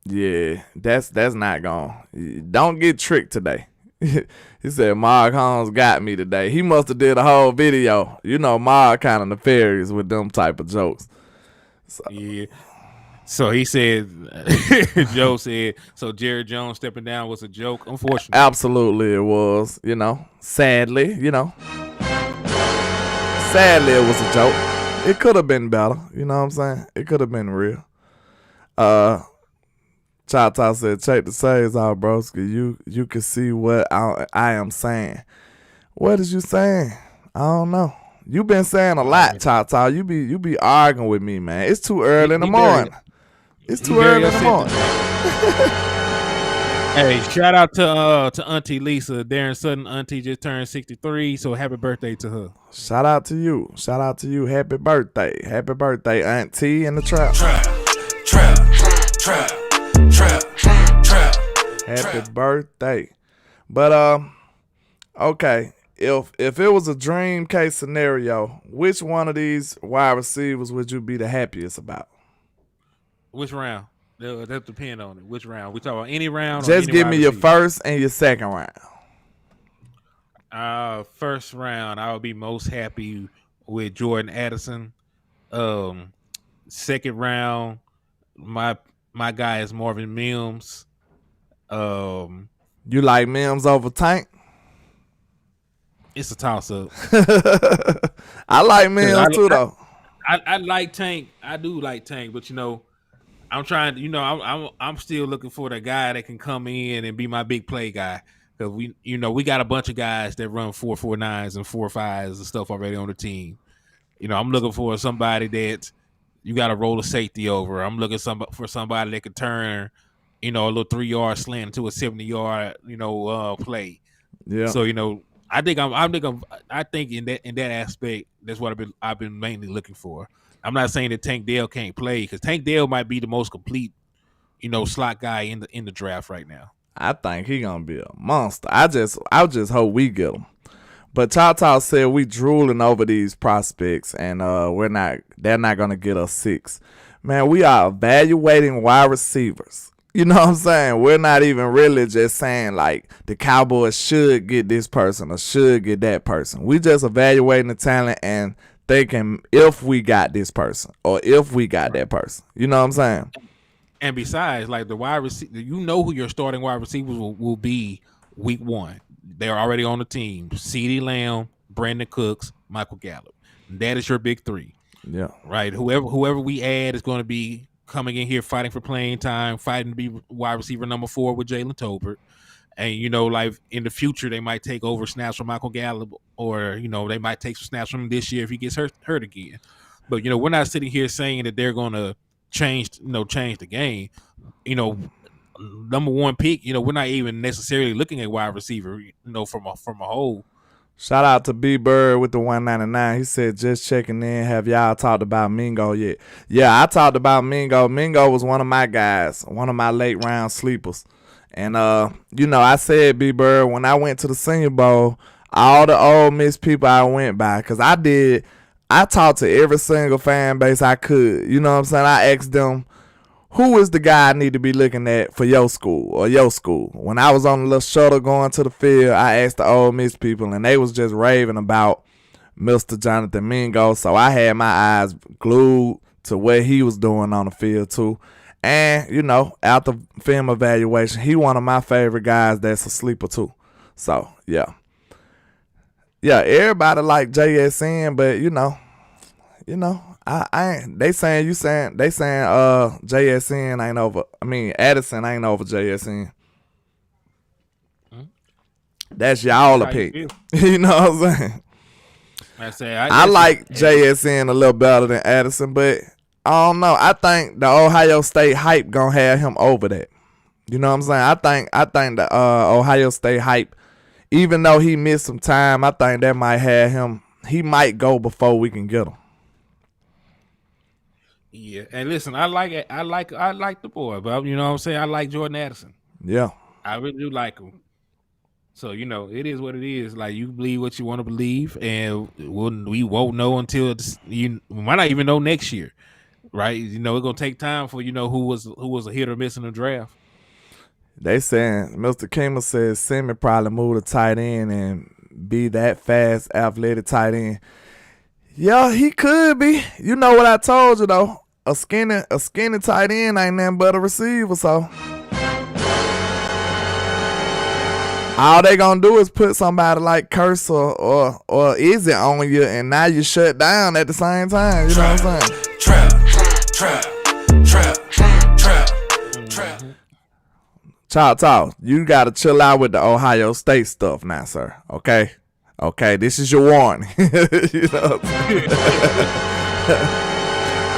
Yeah, that's not gone. Don't get tricked today. He said Mark Holmes got me today. He must have did a whole video. You know, Mark kind of nefarious with them type of jokes. So. Yeah. So he said, Joe said, so Jerry Jones stepping down was a joke. Unfortunately, absolutely it was. You know, sadly, it was a joke. It could have been better. You know what I'm saying? It could have been real. Chata said, check the saves out, broski. You can see what I am saying. What is you saying? I don't know. You been saying a lot, Chata. You be arguing with me, man. It's too early in the morning. It's too early in the morning. Hey, shout out to Auntie Lisa. Darren Sutton auntie just turned 63, so happy birthday to her. Shout out to you. Happy birthday. Happy birthday, Auntie in the trap. Trap. Happy birthday. But okay. If it was a dream case scenario, which one of these wide receivers would you be the happiest about? Which round? That depend on it. Which round? We talk about any round? Just give me your first and your second round. First round, I would be most happy with Jordan Addison. Second round, my guy is Marvin Mims. You like Mims over Tank? It's a toss up. I like Mims too, though. I like Tank. I do like Tank, but I'm trying. I'm still looking for the guy that can come in and be my big play guy. Because we got a bunch of guys that run 4.49s and 4.5s and stuff already on the team. I'm looking for somebody that you got to roll a safety over. I'm looking for somebody that could turn, a little 3-yard slant into a 70-yard, play. Yeah. So I think in that aspect, that's what I've been mainly looking for. I'm not saying that Tank Dell can't play, because Tank Dell might be the most complete, slot guy in the draft right now. I think he gonna be a monster. I just hope we get him. But Chata said we drooling over these prospects, and they're not gonna get us 6. Man, we are evaluating wide receivers. You know what I'm saying? We're not even really just saying like the Cowboys should get this person or should get that person. We just evaluating the talent and thinking if we got this person or if we got that person. You know what I'm saying? And besides, like the wide receiver, who your starting wide receivers will be week 1. They're already on the team. CeeDee Lamb, Brandon Cooks, Michael Gallup. That is your big 3. Yeah. Right. Whoever we add is going to be coming in here fighting for playing time, fighting to be wide receiver number 4 with Jalen Tolbert. And, like in the future, they might take over snaps from Michael Gallup, or, they might take some snaps from him this year if he gets hurt again. But, we're not sitting here saying that they're going to change the game. Number 1 pick, we're not even necessarily looking at wide receiver, from a whole. Shout out to B Bird with the 199. He said, just checking in. Have y'all talked about Mingo yet? Yeah, I talked about Mingo. Mingo was one of my guys, one of my late round sleepers. And, I said, B Bird, when I went to the Senior Bowl, all the Ole Miss people I went by, because I talked to every single fan base I could. You know what I'm saying? I asked them, who is the guy I need to be looking at for your school or your school? When I was on the little shuttle going to the field, I asked the Ole Miss people, and they was just raving about Mr. Jonathan Mingo. So I had my eyes glued to what he was doing on the field too. And, after film evaluation, he one of my favorite guys that's a sleeper too. So, yeah. Yeah, everybody like JSN, but, they saying JSN ain't over. Addison ain't over JSN. That's y'all opinion. You know what I'm saying? I like JSN a little better than Addison, but I don't know. I think the Ohio State hype gonna have him over that. You know what I'm saying? I think the Ohio State hype, even though he missed some time, I think that might have him. He might go before we can get him. Yeah, and listen, I like the boy, but you know what I'm saying. I like Jordan Addison. Yeah. I really do like him. So it is what it is. Like you believe what you want to believe, and we won't know until we might not even know next year, right? It's gonna take time for who was a hit or miss in the draft. They saying Mr. Kima says Simmons probably move to tight end and be that fast, athletic tight end. Yeah, he could be. You know what I told you though. A skinny tight end ain't nothing but a receiver, so all they gonna do is put somebody like Curse or Izzy on you, and now you shut down at the same time. You know what I'm saying? Trap. Talk. You gotta chill out with the Ohio State stuff now, sir. Okay, this is your warning. You know what I'm saying?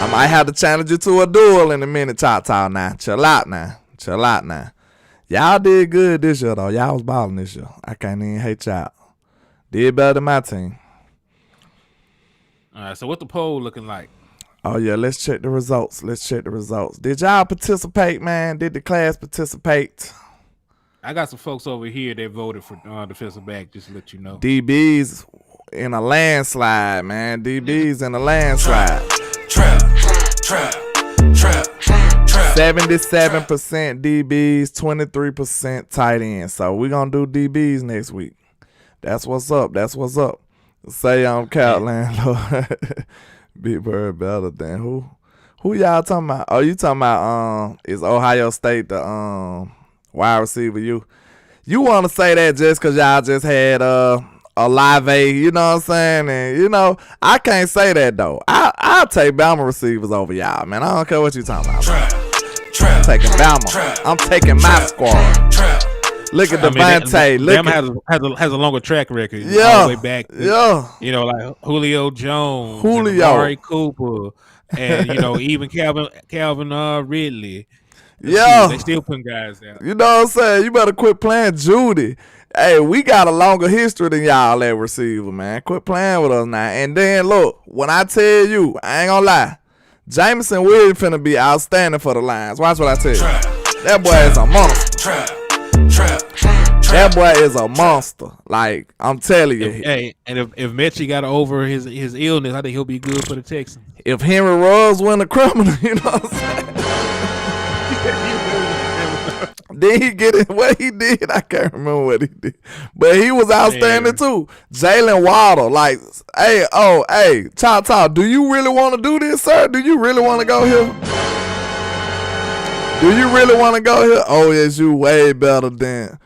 I might have to challenge you to a duel in a minute, Talk now. Chill out now. Y'all did good this year, though. Y'all was balling this year. I can't even hate y'all. Did better than my team. All right, so what the poll looking like? Oh, yeah, let's check the results. Did y'all participate, man? Did the class participate? I got some folks over here that voted for defensive back, just to let you know. DB's in a landslide, man. DB's in a landslide. Trap. 77% DBs, 23% tight ends. So we're going to do DBs next week. That's what's up. Say Cat Landlord. Big Bird better than who? Who y'all talking about? Oh, you talking about is Ohio State the wide receiver? You want to say that just because y'all just had a live aid, you know what I'm saying? And I can't say that though. I'll take Bama receivers over y'all, man. I don't care what you talking about. I'm taking Bama. I'm taking my squad. Look at Devontae. Bama has a longer track record. Yeah, all the way back. Like Julio Jones, Amari Cooper, and even Calvin Ridley. They still putting guys out. You know what I'm saying? You better quit playing Judy. Hey, we got a longer history than y'all at receiver, man. Quit playing with us now. And then look, when I tell you, I ain't gonna lie, Jameson Williams finna be outstanding for the Lions. Watch what I tell you. That boy is a monster. That boy is a monster. Like, I'm telling you. Hey, and if Mechie got over his illness, I think he'll be good for the Texans. If Henry Ruggs win a criminal, you know what I'm saying? Then he get it. What he did, I can't remember what he did, but he was outstanding too. Jalen Waddle, like, hey, Talk. Do you really want to do this, sir? Do you really want to go here? OSU way better than.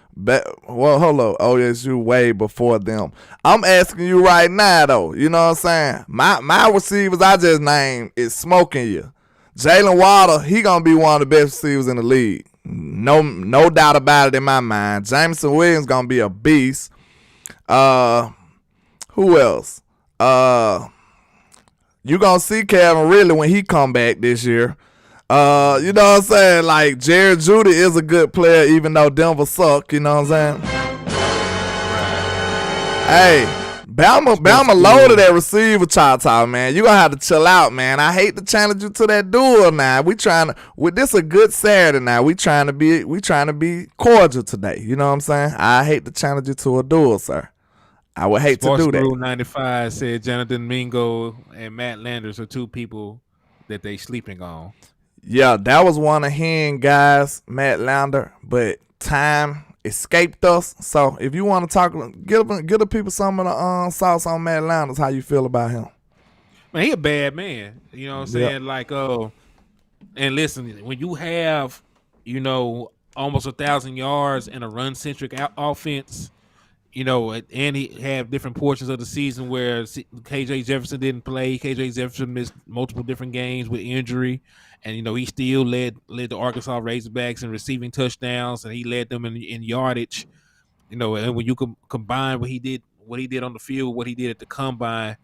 Hold on. OSU way before them. I'm asking you right now, though. You know what I'm saying? My receivers I just named is smoking you. Jalen Waddle, he gonna be one of the best receivers in the league. No doubt about it in my mind. Jameson Williams gonna be a beast. Who else? You gonna see Calvin Ridley when he come back this year. You know what I'm saying? Like, Jared Judy is a good player, even though Denver suck. You know what I'm saying? Hey, Bama loaded that receiver, Talk, man. You gonna have to chill out, man. I hate to challenge you to that duel now. This a good Saturday now. We trying to be cordial today. You know what I'm saying? I hate to challenge you to a duel, sir. I would hate to do that. Rule 95 said Jonathan Mingo and Matt Landers are two people that they sleeping on. Yeah, that was one of him guys, Matt Lander, but time escaped us. So if you want to talk, give the people some of the sauce on Matt Landers. How you feel about him? Man, he a bad man. You know what I'm saying? Yep. Like, and listen, when you have, almost 1,000 yards and a run-centric offense, and he had different portions of the season where KJ Jefferson didn't play. KJ Jefferson missed multiple different games with injury. And, he still led the Arkansas Razorbacks in receiving touchdowns, and he led them in yardage. And when you combine what he did on the field, what he did at the combine,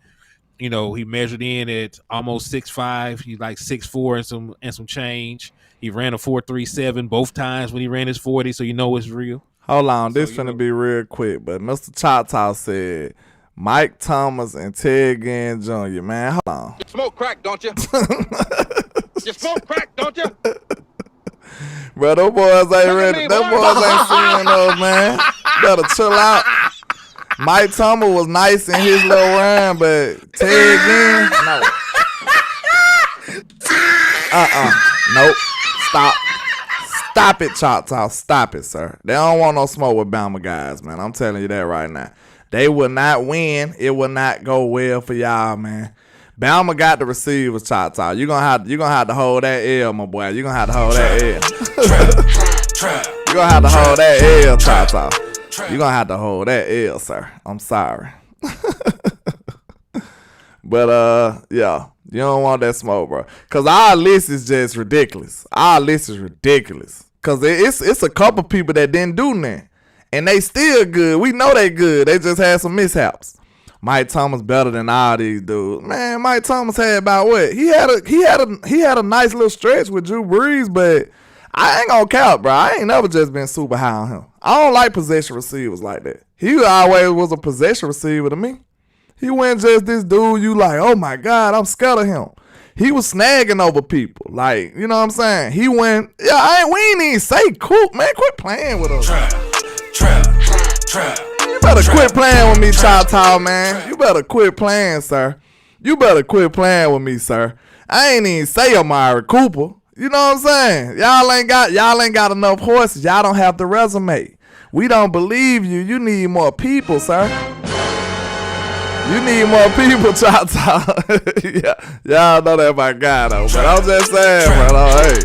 he measured in at almost 6'5". He's like 6'4" and some change. He ran a 4.37 both times when he ran his 40, so it's real. Hold on, this finna be real quick, but Mr. Choctaw said Mike Thomas and Ted Ginn Jr., man, hold on. Smoke crack, don't you? You smoke crack, don't you? Bro, those boys ain't ready. Those boys ain't seeing those, man. Better chill out. Mike Thomas was nice in his little run, but Ted Ginn, no. Nope. Stop it, Choctaw. Stop it, sir. They don't want no smoke with Bama guys, man. I'm telling you that right now. They will not win. It will not go well for y'all, man. Bama got the receivers, Choctaw. You're gonna have to hold that L, my boy. You're gonna have to hold that L. You're gonna have to hold that L, Choctaw. You're gonna have to hold that L, sir. I'm sorry. But yeah, you don't want that smoke, bro. Cause our list is just ridiculous. Our list is ridiculous. Cause it's a couple people that didn't do nothing, and they still good. We know they good. They just had some mishaps. Mike Thomas better than all these dudes. Man, Mike Thomas had about what? He had a nice little stretch with Drew Brees, but I ain't gonna count, bro. I ain't never just been super high on him. I don't like possession receivers like that. He always was a possession receiver to me. He wasn't just this dude you like, oh my God, I'm scared of him. He was snagging over people. Like, you know what I'm saying? He went, we ain't even say cool. Man, quit playing with us. You better quit playing with me, Choctaw, man. You better quit playing, sir. You better quit playing with me, sir. I ain't even say Amari Cooper. You know what I'm saying? Y'all ain't got enough horses. Y'all don't have the resume. We don't believe you. You need more people, sir. You need more people, Choctaw. Yeah, y'all know that my guy though. But I'm just saying, bro. Hey,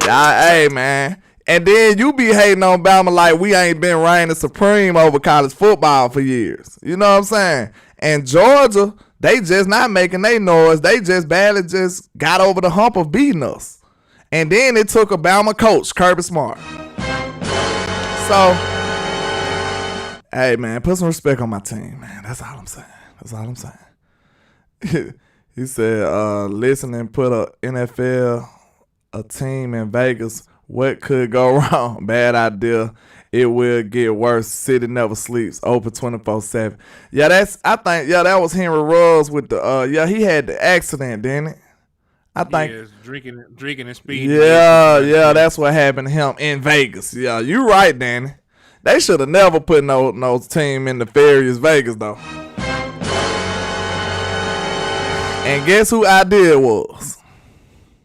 y'all, hey, man. And then you be hating on Bama like we ain't been reigning supreme over college football for years. You know what I'm saying? And Georgia, they just not making their noise. They just barely just got over the hump of beating us. And then it took a Bama coach, Kirby Smart. So, hey, man, put some respect on my team, man. That's all I'm saying. He said, listen and put a team in Vegas. What could go wrong? Bad idea. It will get worse. City never sleeps. Open 24/7. Yeah, that was Henry Ruggs with the he had the accident, didn't it? I think drinking and speeding. Yeah, that's what happened to him in Vegas. Yeah, you right, Danny. They should have never put no team in Nefarious Vegas though. And guess who idea was?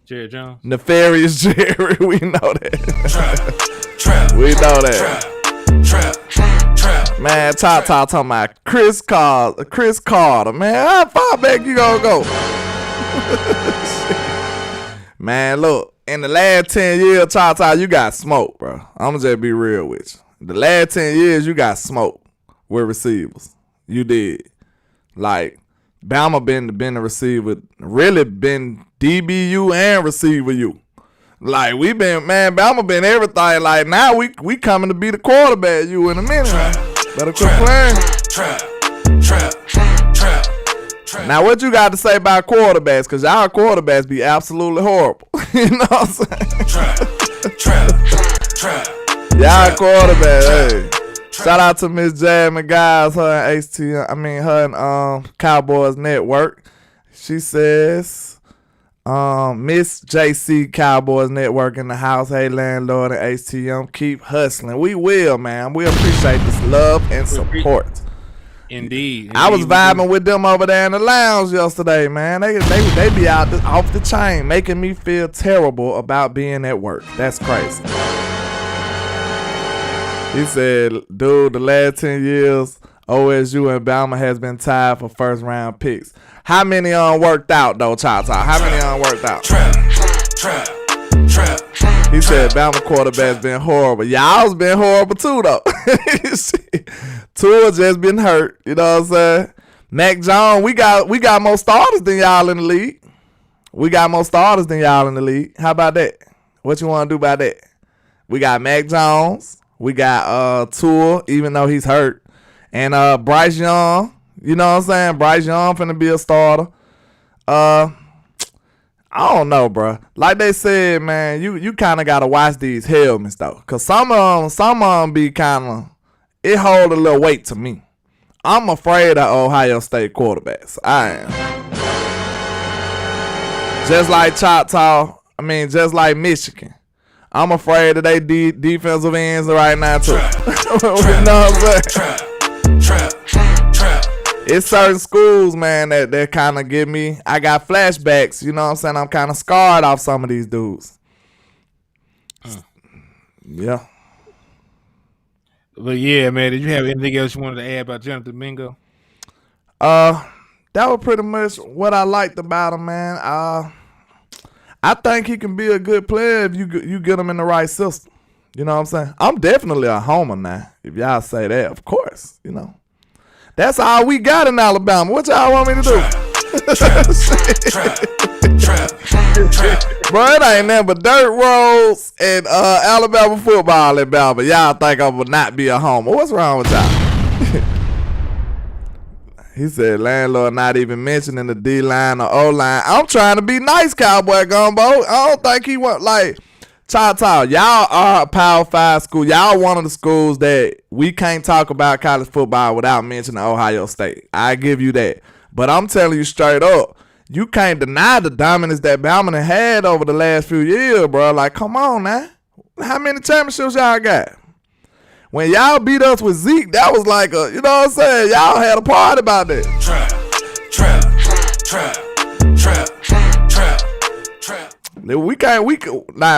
Jerry Jones. Nefarious Jerry. We know that. We know that. Man, talking about Chris Carter. Man, how far back you gonna go? Man, look, in the last 10 years, you got smoked, bro. I'm just be real with you. The last 10 years, you got smoked with receivers. You did. Like, Bama been the receiver, really been DBU and receiver U. Like, Bama been everything. Like, now we coming to be the quarterback you in a minute. Better quit playing. Now, what you got to say about quarterbacks? Because y'all quarterbacks be absolutely horrible. You know what I'm saying? Y'all quarterbacks, hey. Shout out to Miss Jasmine Guys, her and Cowboys Network. She says, Miss JC Cowboys Network in the house. Hey, landlord and HTM, keep hustling. We will, man. We appreciate this love and support. Indeed. I was vibing with them over there in the lounge yesterday, man. They be out off the chain, making me feel terrible about being at work. That's crazy. He said, dude, the last 10 years, OSU and Bama has been tied for first round picks. How many worked out, though, Choctaw? How many worked out? He said Bama quarterback's been horrible. Y'all's been horrible, too, though. Tua just been hurt. You know what I'm saying? Mac Jones, we got more starters than y'all in the league. How about that? What you want to do about that? We got Mac Jones. We got Tua, even though he's hurt. And Bryce Young. You know what I'm saying? Bryce Young finna be a starter. I don't know, bro. Like they said, man, you kind of got to watch these helmets, though. Because some of them be kind of, it hold a little weight to me. I'm afraid of Ohio State quarterbacks. I am. just like Choctaw. I mean, just like Michigan. I'm afraid of they defensive ends right now too. You know what I'm saying? It's certain schools, man, that kind of give me. I got flashbacks. You know what I'm saying? I'm kind of scarred off some of these dudes. Yeah. But yeah, man, did you have anything else you wanted to add about Jonathan Mingo? That was pretty much what I liked about him, man. I think he can be a good player if you get him in the right system. You know what I'm saying? I'm definitely a homer now, if y'all say that, of course. You know, that's all we got in Alabama. What y'all want me to do? Bro, it ain't nothing but dirt roads and Alabama football in Alabama. Y'all think I would not be a homer. What's wrong with y'all? He said landlord not even mentioning the D-line or O-line. I'm trying to be nice, Cowboy Gumbo. I don't think he want, like, Choctaw, y'all are a Power 5 school. Y'all one of the schools that we can't talk about college football without mentioning Ohio State. I give you that. But I'm telling you straight up, you can't deny the dominance that Bama had over the last few years, bro. Like, come on now. How many championships y'all got? When y'all beat us with Zeke, that was like a, you know what I'm saying? Y'all had a party about that.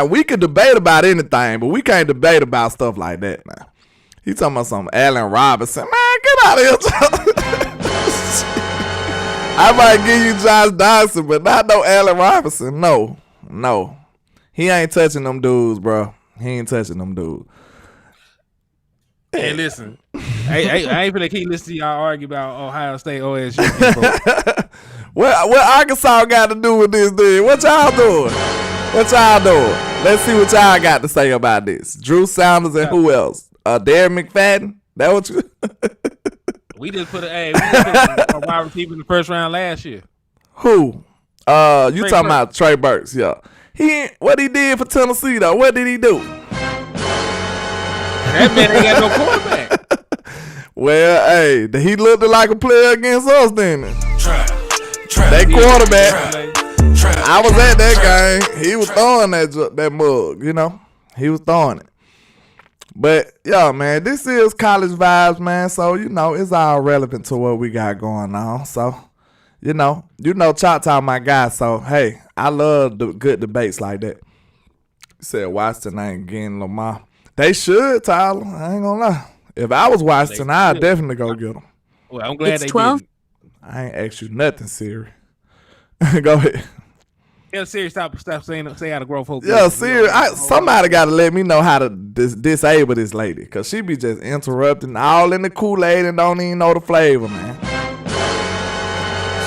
We could debate about anything, but we can't debate about stuff like that now. He talking about some Allen Robinson. Man, get out of here. I might give you Josh Dawson, but not no Allen Robinson. No. He ain't touching them dudes, bro. He ain't touching them dudes. Hey, listen, I ain't finna keep listening to y'all argue about Ohio State, OSU. What Arkansas got to do with this thing? What y'all doing? Let's see what y'all got to say about this. Drew Sanders and who else? Darren McFadden? That what you? we just put a wide receiver in the first round last year. Who? You talking about Trey Burks? Yeah. What he did for Tennessee though? What did he do? That man ain't got no quarterback. Well, hey, he looked like a player against us, didn't he? They quarterback. I was at that game. He was throwing that mug, you know. He was throwing it. But, yeah, man, this is college vibes, man. So, you know, it's all relevant to what we got going on. So, you know, Choctaw my guy. So, hey, I love the good debates like that. He said Washington ain't getting Lamar. They should, Tyler. I ain't gonna lie. If I was Washington, I'd definitely go get them. Well, I'm glad it's they 12. didn't. I ain't asked you nothing, Siri. Go ahead. Yeah, Siri, stop saying how to grow folk. Yeah, Siri, somebody got to let me know how to disable this lady, because she be just interrupting all in the Kool-Aid and don't even know the flavor, man.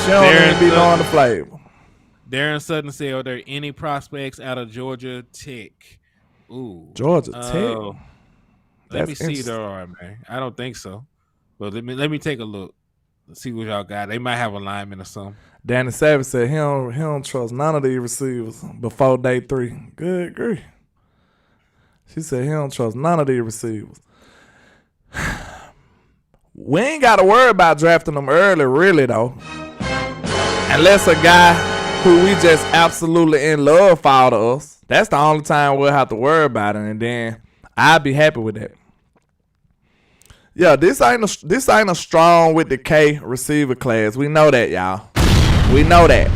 She don't even be knowing the flavor. Darren Sutton said, are there any prospects out of Georgia Tech? Ooh, Georgia Tech. Let me see if there are, man. I don't think so. But let me take a look. Let's see what y'all got. They might have a lineman or something. Danny Savage said he don't trust none of these receivers before day 3. Good grief. She said he don't trust none of these receivers. We ain't got to worry about drafting them early, really, though. Unless a guy who we just absolutely in love fall to us. That's the only time we'll have to worry about it, and then I'll be happy with that. Yeah, this ain't a strong with the K receiver class. We know that, y'all. We know that.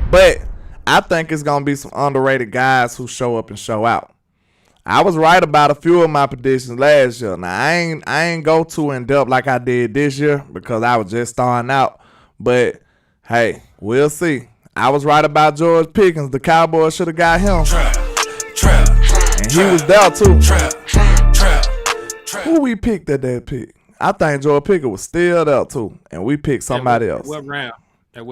But I think it's gonna be some underrated guys who show up and show out. I was right about a few of my predictions last year. Now I ain't go too in depth like I did this year because I was just starting out. But hey, we'll see. I was right about George Pickens. The Cowboys should have got him. And he was there too. Who we picked at that pick? I think George Pickens was still there too. And we picked somebody else. What round?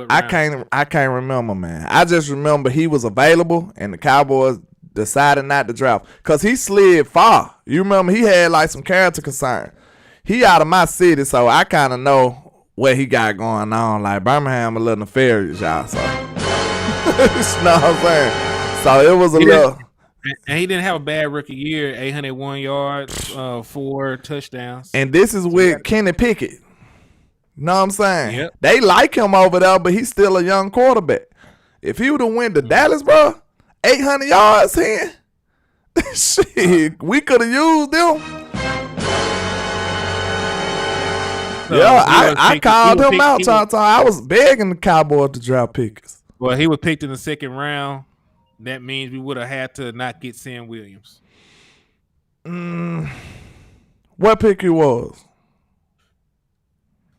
I can't remember, man. I just remember he was available and the Cowboys decided not to draft. Because he slid far. You remember he had like some character concern. He out of my city, so I kind of know what he got going on. Like Birmingham a little nefarious, y'all. So you know what I'm saying? So it was a little. And he didn't have a bad rookie year. 801 yards, 4 touchdowns. And this is with Kenny Pickett. You know what I'm saying? Yep. They like him over there, but he's still a young quarterback. If he would have went to Dallas, bro, 800 yards here, shit, we could have used them. So yeah, I called him out. I was begging the Cowboys to draft Pickens. Well, he was picked in the second round. That means we would have had to not get Sam Williams. What pick he was?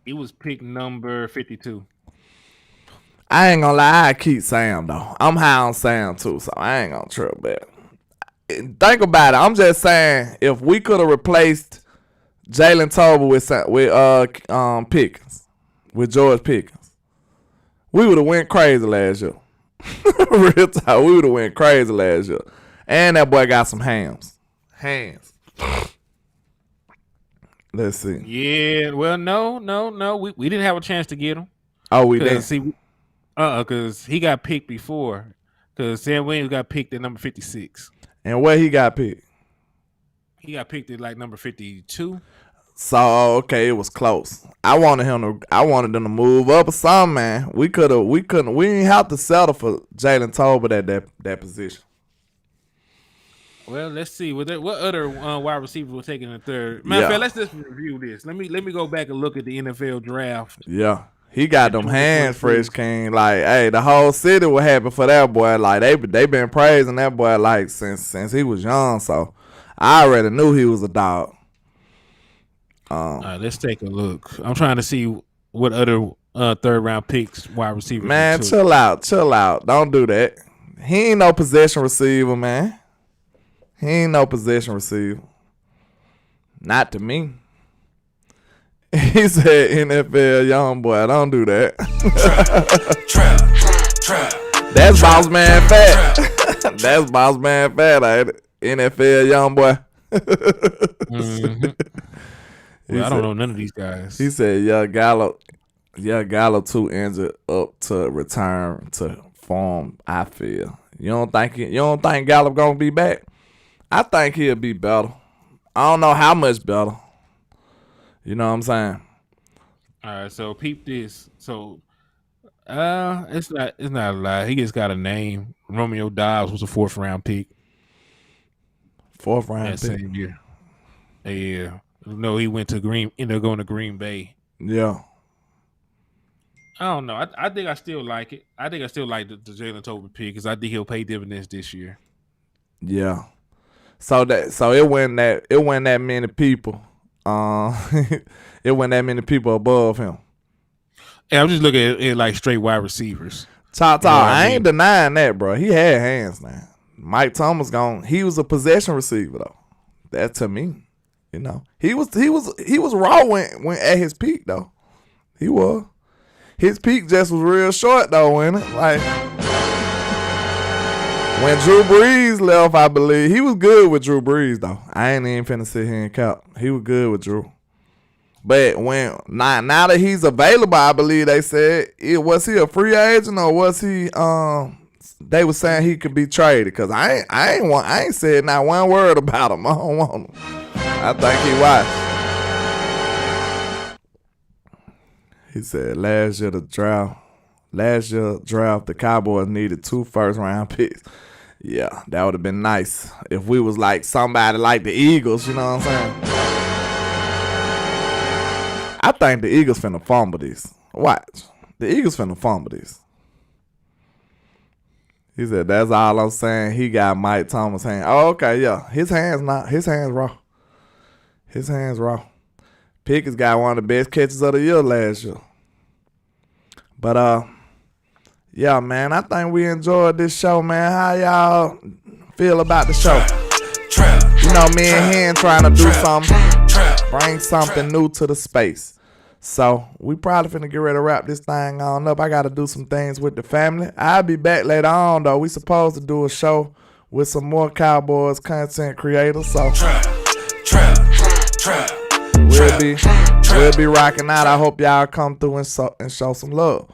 He was picked number 52. I ain't gonna lie, I keep Sam though. I'm high on Sam too, so I ain't gonna trip that. Think about it. I'm just saying, if we could have replaced Jalen Tolbert with Pickens, with George Pickens, we would have went crazy last year. Real talk, we would have went crazy last year. And that boy got some hands. Let's see. Yeah, well, no. We didn't have a chance to get him. Oh, we didn't. See, because he got picked before. Because Sam Williams got picked at number 56. And where he got picked? He got picked at like number 52. So okay, it was close. I wanted them to move up or something, man. We didn't have to settle for Jalen Tolbert at that position. Well, let's see. What other wide receivers were taking in the third? Matter of fact, let's just review this. Let me go back and look at the NFL draft. Yeah. He got them hands, Fresh King. Like, hey, the whole city was happy for that boy. Like, they been praising that boy like since he was young. So I already knew he was a dog. All right, let's take a look. I'm trying to see what other third round picks wide receivers. Man, chill out. Don't do that. He ain't no possession receiver, man. He ain't no possession receiver. Not to me. He said NFL young boy. Don't do that. That's boss man fat. That's boss man fat, ain't it? NFL young boy. Mm-hmm. Well, I don't know none of these guys. He said, Gallup too injured up to return to form. I feel. You don't think Gallup gonna be back? I think he'll be better. I don't know how much better. You know what I'm saying? All right, so peep this. So, it's not a lie. He just got a name. Romeo Dobbs was a 4th round pick. 4th round pick. Same year. Yeah. No, he went to ended up going to Green Bay. Yeah. I don't know. I think I still like it. I think I still like the Jalen Tolbert pick because I think he'll pay dividends this year. Yeah. So it wasn't that many people. It wasn't that many people above him. Yeah, I'm just looking at it like straight wide receivers. Talk. I ain't denying that, bro. He had hands now. Mike Thomas he was a possession receiver though. That to me, you know, he was raw when at his peak though. He was. His peak just was real short though, wasn't it? Like when Drew Brees left, I believe he was good with Drew Brees though. I ain't even finna sit here and count. He was good with Drew. But now that he's available, I believe they said was he a free agent or was he they were saying he could be traded because I ain't said not one word about him. I don't want him. I think he watched. He said last year draft, the Cowboys needed 2 first-round picks. Yeah, that would have been nice if we was like somebody like the Eagles, you know what I'm saying? I think the Eagles finna fumble this. Watch. The Eagles finna fumble this. He said, that's all I'm saying. He got Mike Thomas' hand. Oh, okay, yeah. His hands raw. His hands raw. Pickens got one of the best catches of the year last year. But yeah, man, I think we enjoyed this show, man. How y'all feel about the show? You know, me and him trying to do something, bring something new to the space. So we probably finna get ready to wrap this thing on up. I got to do some things with the family. I'll be back later on, though. We supposed to do a show with some more Cowboys content creators. So we'll be rocking out. I hope y'all come through and show some love.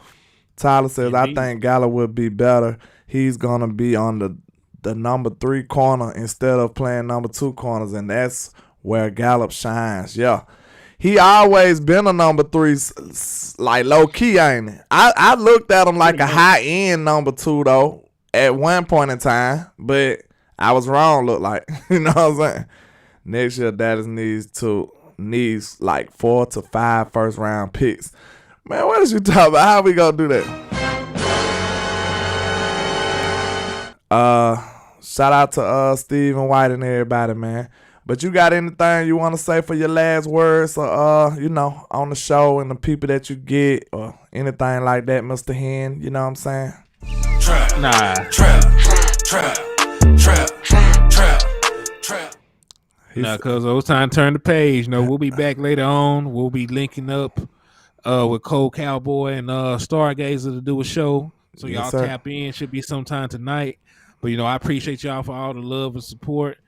Tyler says, I think Gallup will be better. He's going to be on the number 3 corner instead of playing number 2 corners, and that's where Gallup shines. Yeah. he always been a number 3, like low key, ain't it? I looked at him like a high end number 2 though at one point in time, but I was wrong. Look like you know what I'm saying. Next year, Dallas needs like 4 to 5 first round picks. Man, what is you talking about? How we gonna do that? Shout out to Stephen White and everybody, man. But you got anything you want to say for your last words, or on the show and the people that you get, or anything like that, Mr. Hen? You know what I'm saying? Trap. Nah. Trap. Nah, cause it was time to turn the page. We'll be back later on. We'll be linking up with Cole Cowboy and Stargazer to do a show. So y'all tap in. Should be sometime tonight. But I appreciate y'all for all the love and support.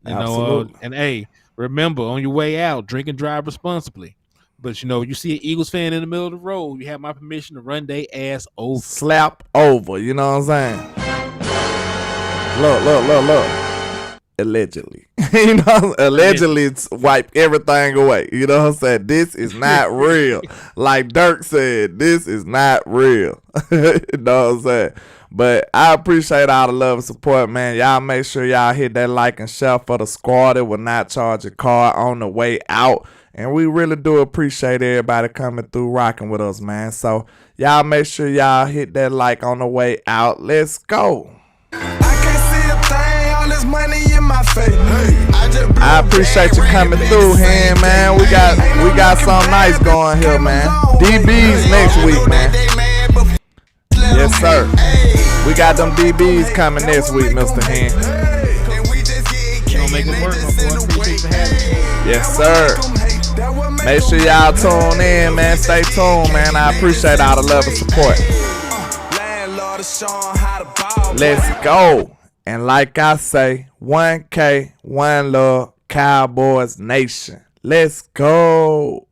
And hey, remember, on your way out, drink and drive responsibly. But you see an Eagles fan in the middle of the road, you have my permission to run their ass over. Slap over, you know what I'm saying? Look. Allegedly. Allegedly it's wipe everything away. You know what I'm saying? This is not real. Like Dirk said, this is not real. You know what I'm saying? But I appreciate all the love and support, man. Y'all make sure y'all hit that like and share for the squad. It will not charge a card on the way out. And we really do appreciate everybody coming through rocking with us, man. So y'all make sure y'all hit that like on the way out. Let's go. Money in my face. I appreciate you coming through here, man. We got something nice going here, man. DBs next week, man. Yes, sir. We got them DBs coming next week, Mr. Hen. Make it work, my boy. Yes, sir. Make sure y'all tune in, man. Stay tuned, man. I appreciate all the love and support. Let's go. And like I say, 1K, 1 love, Cowboys Nation. Let's go.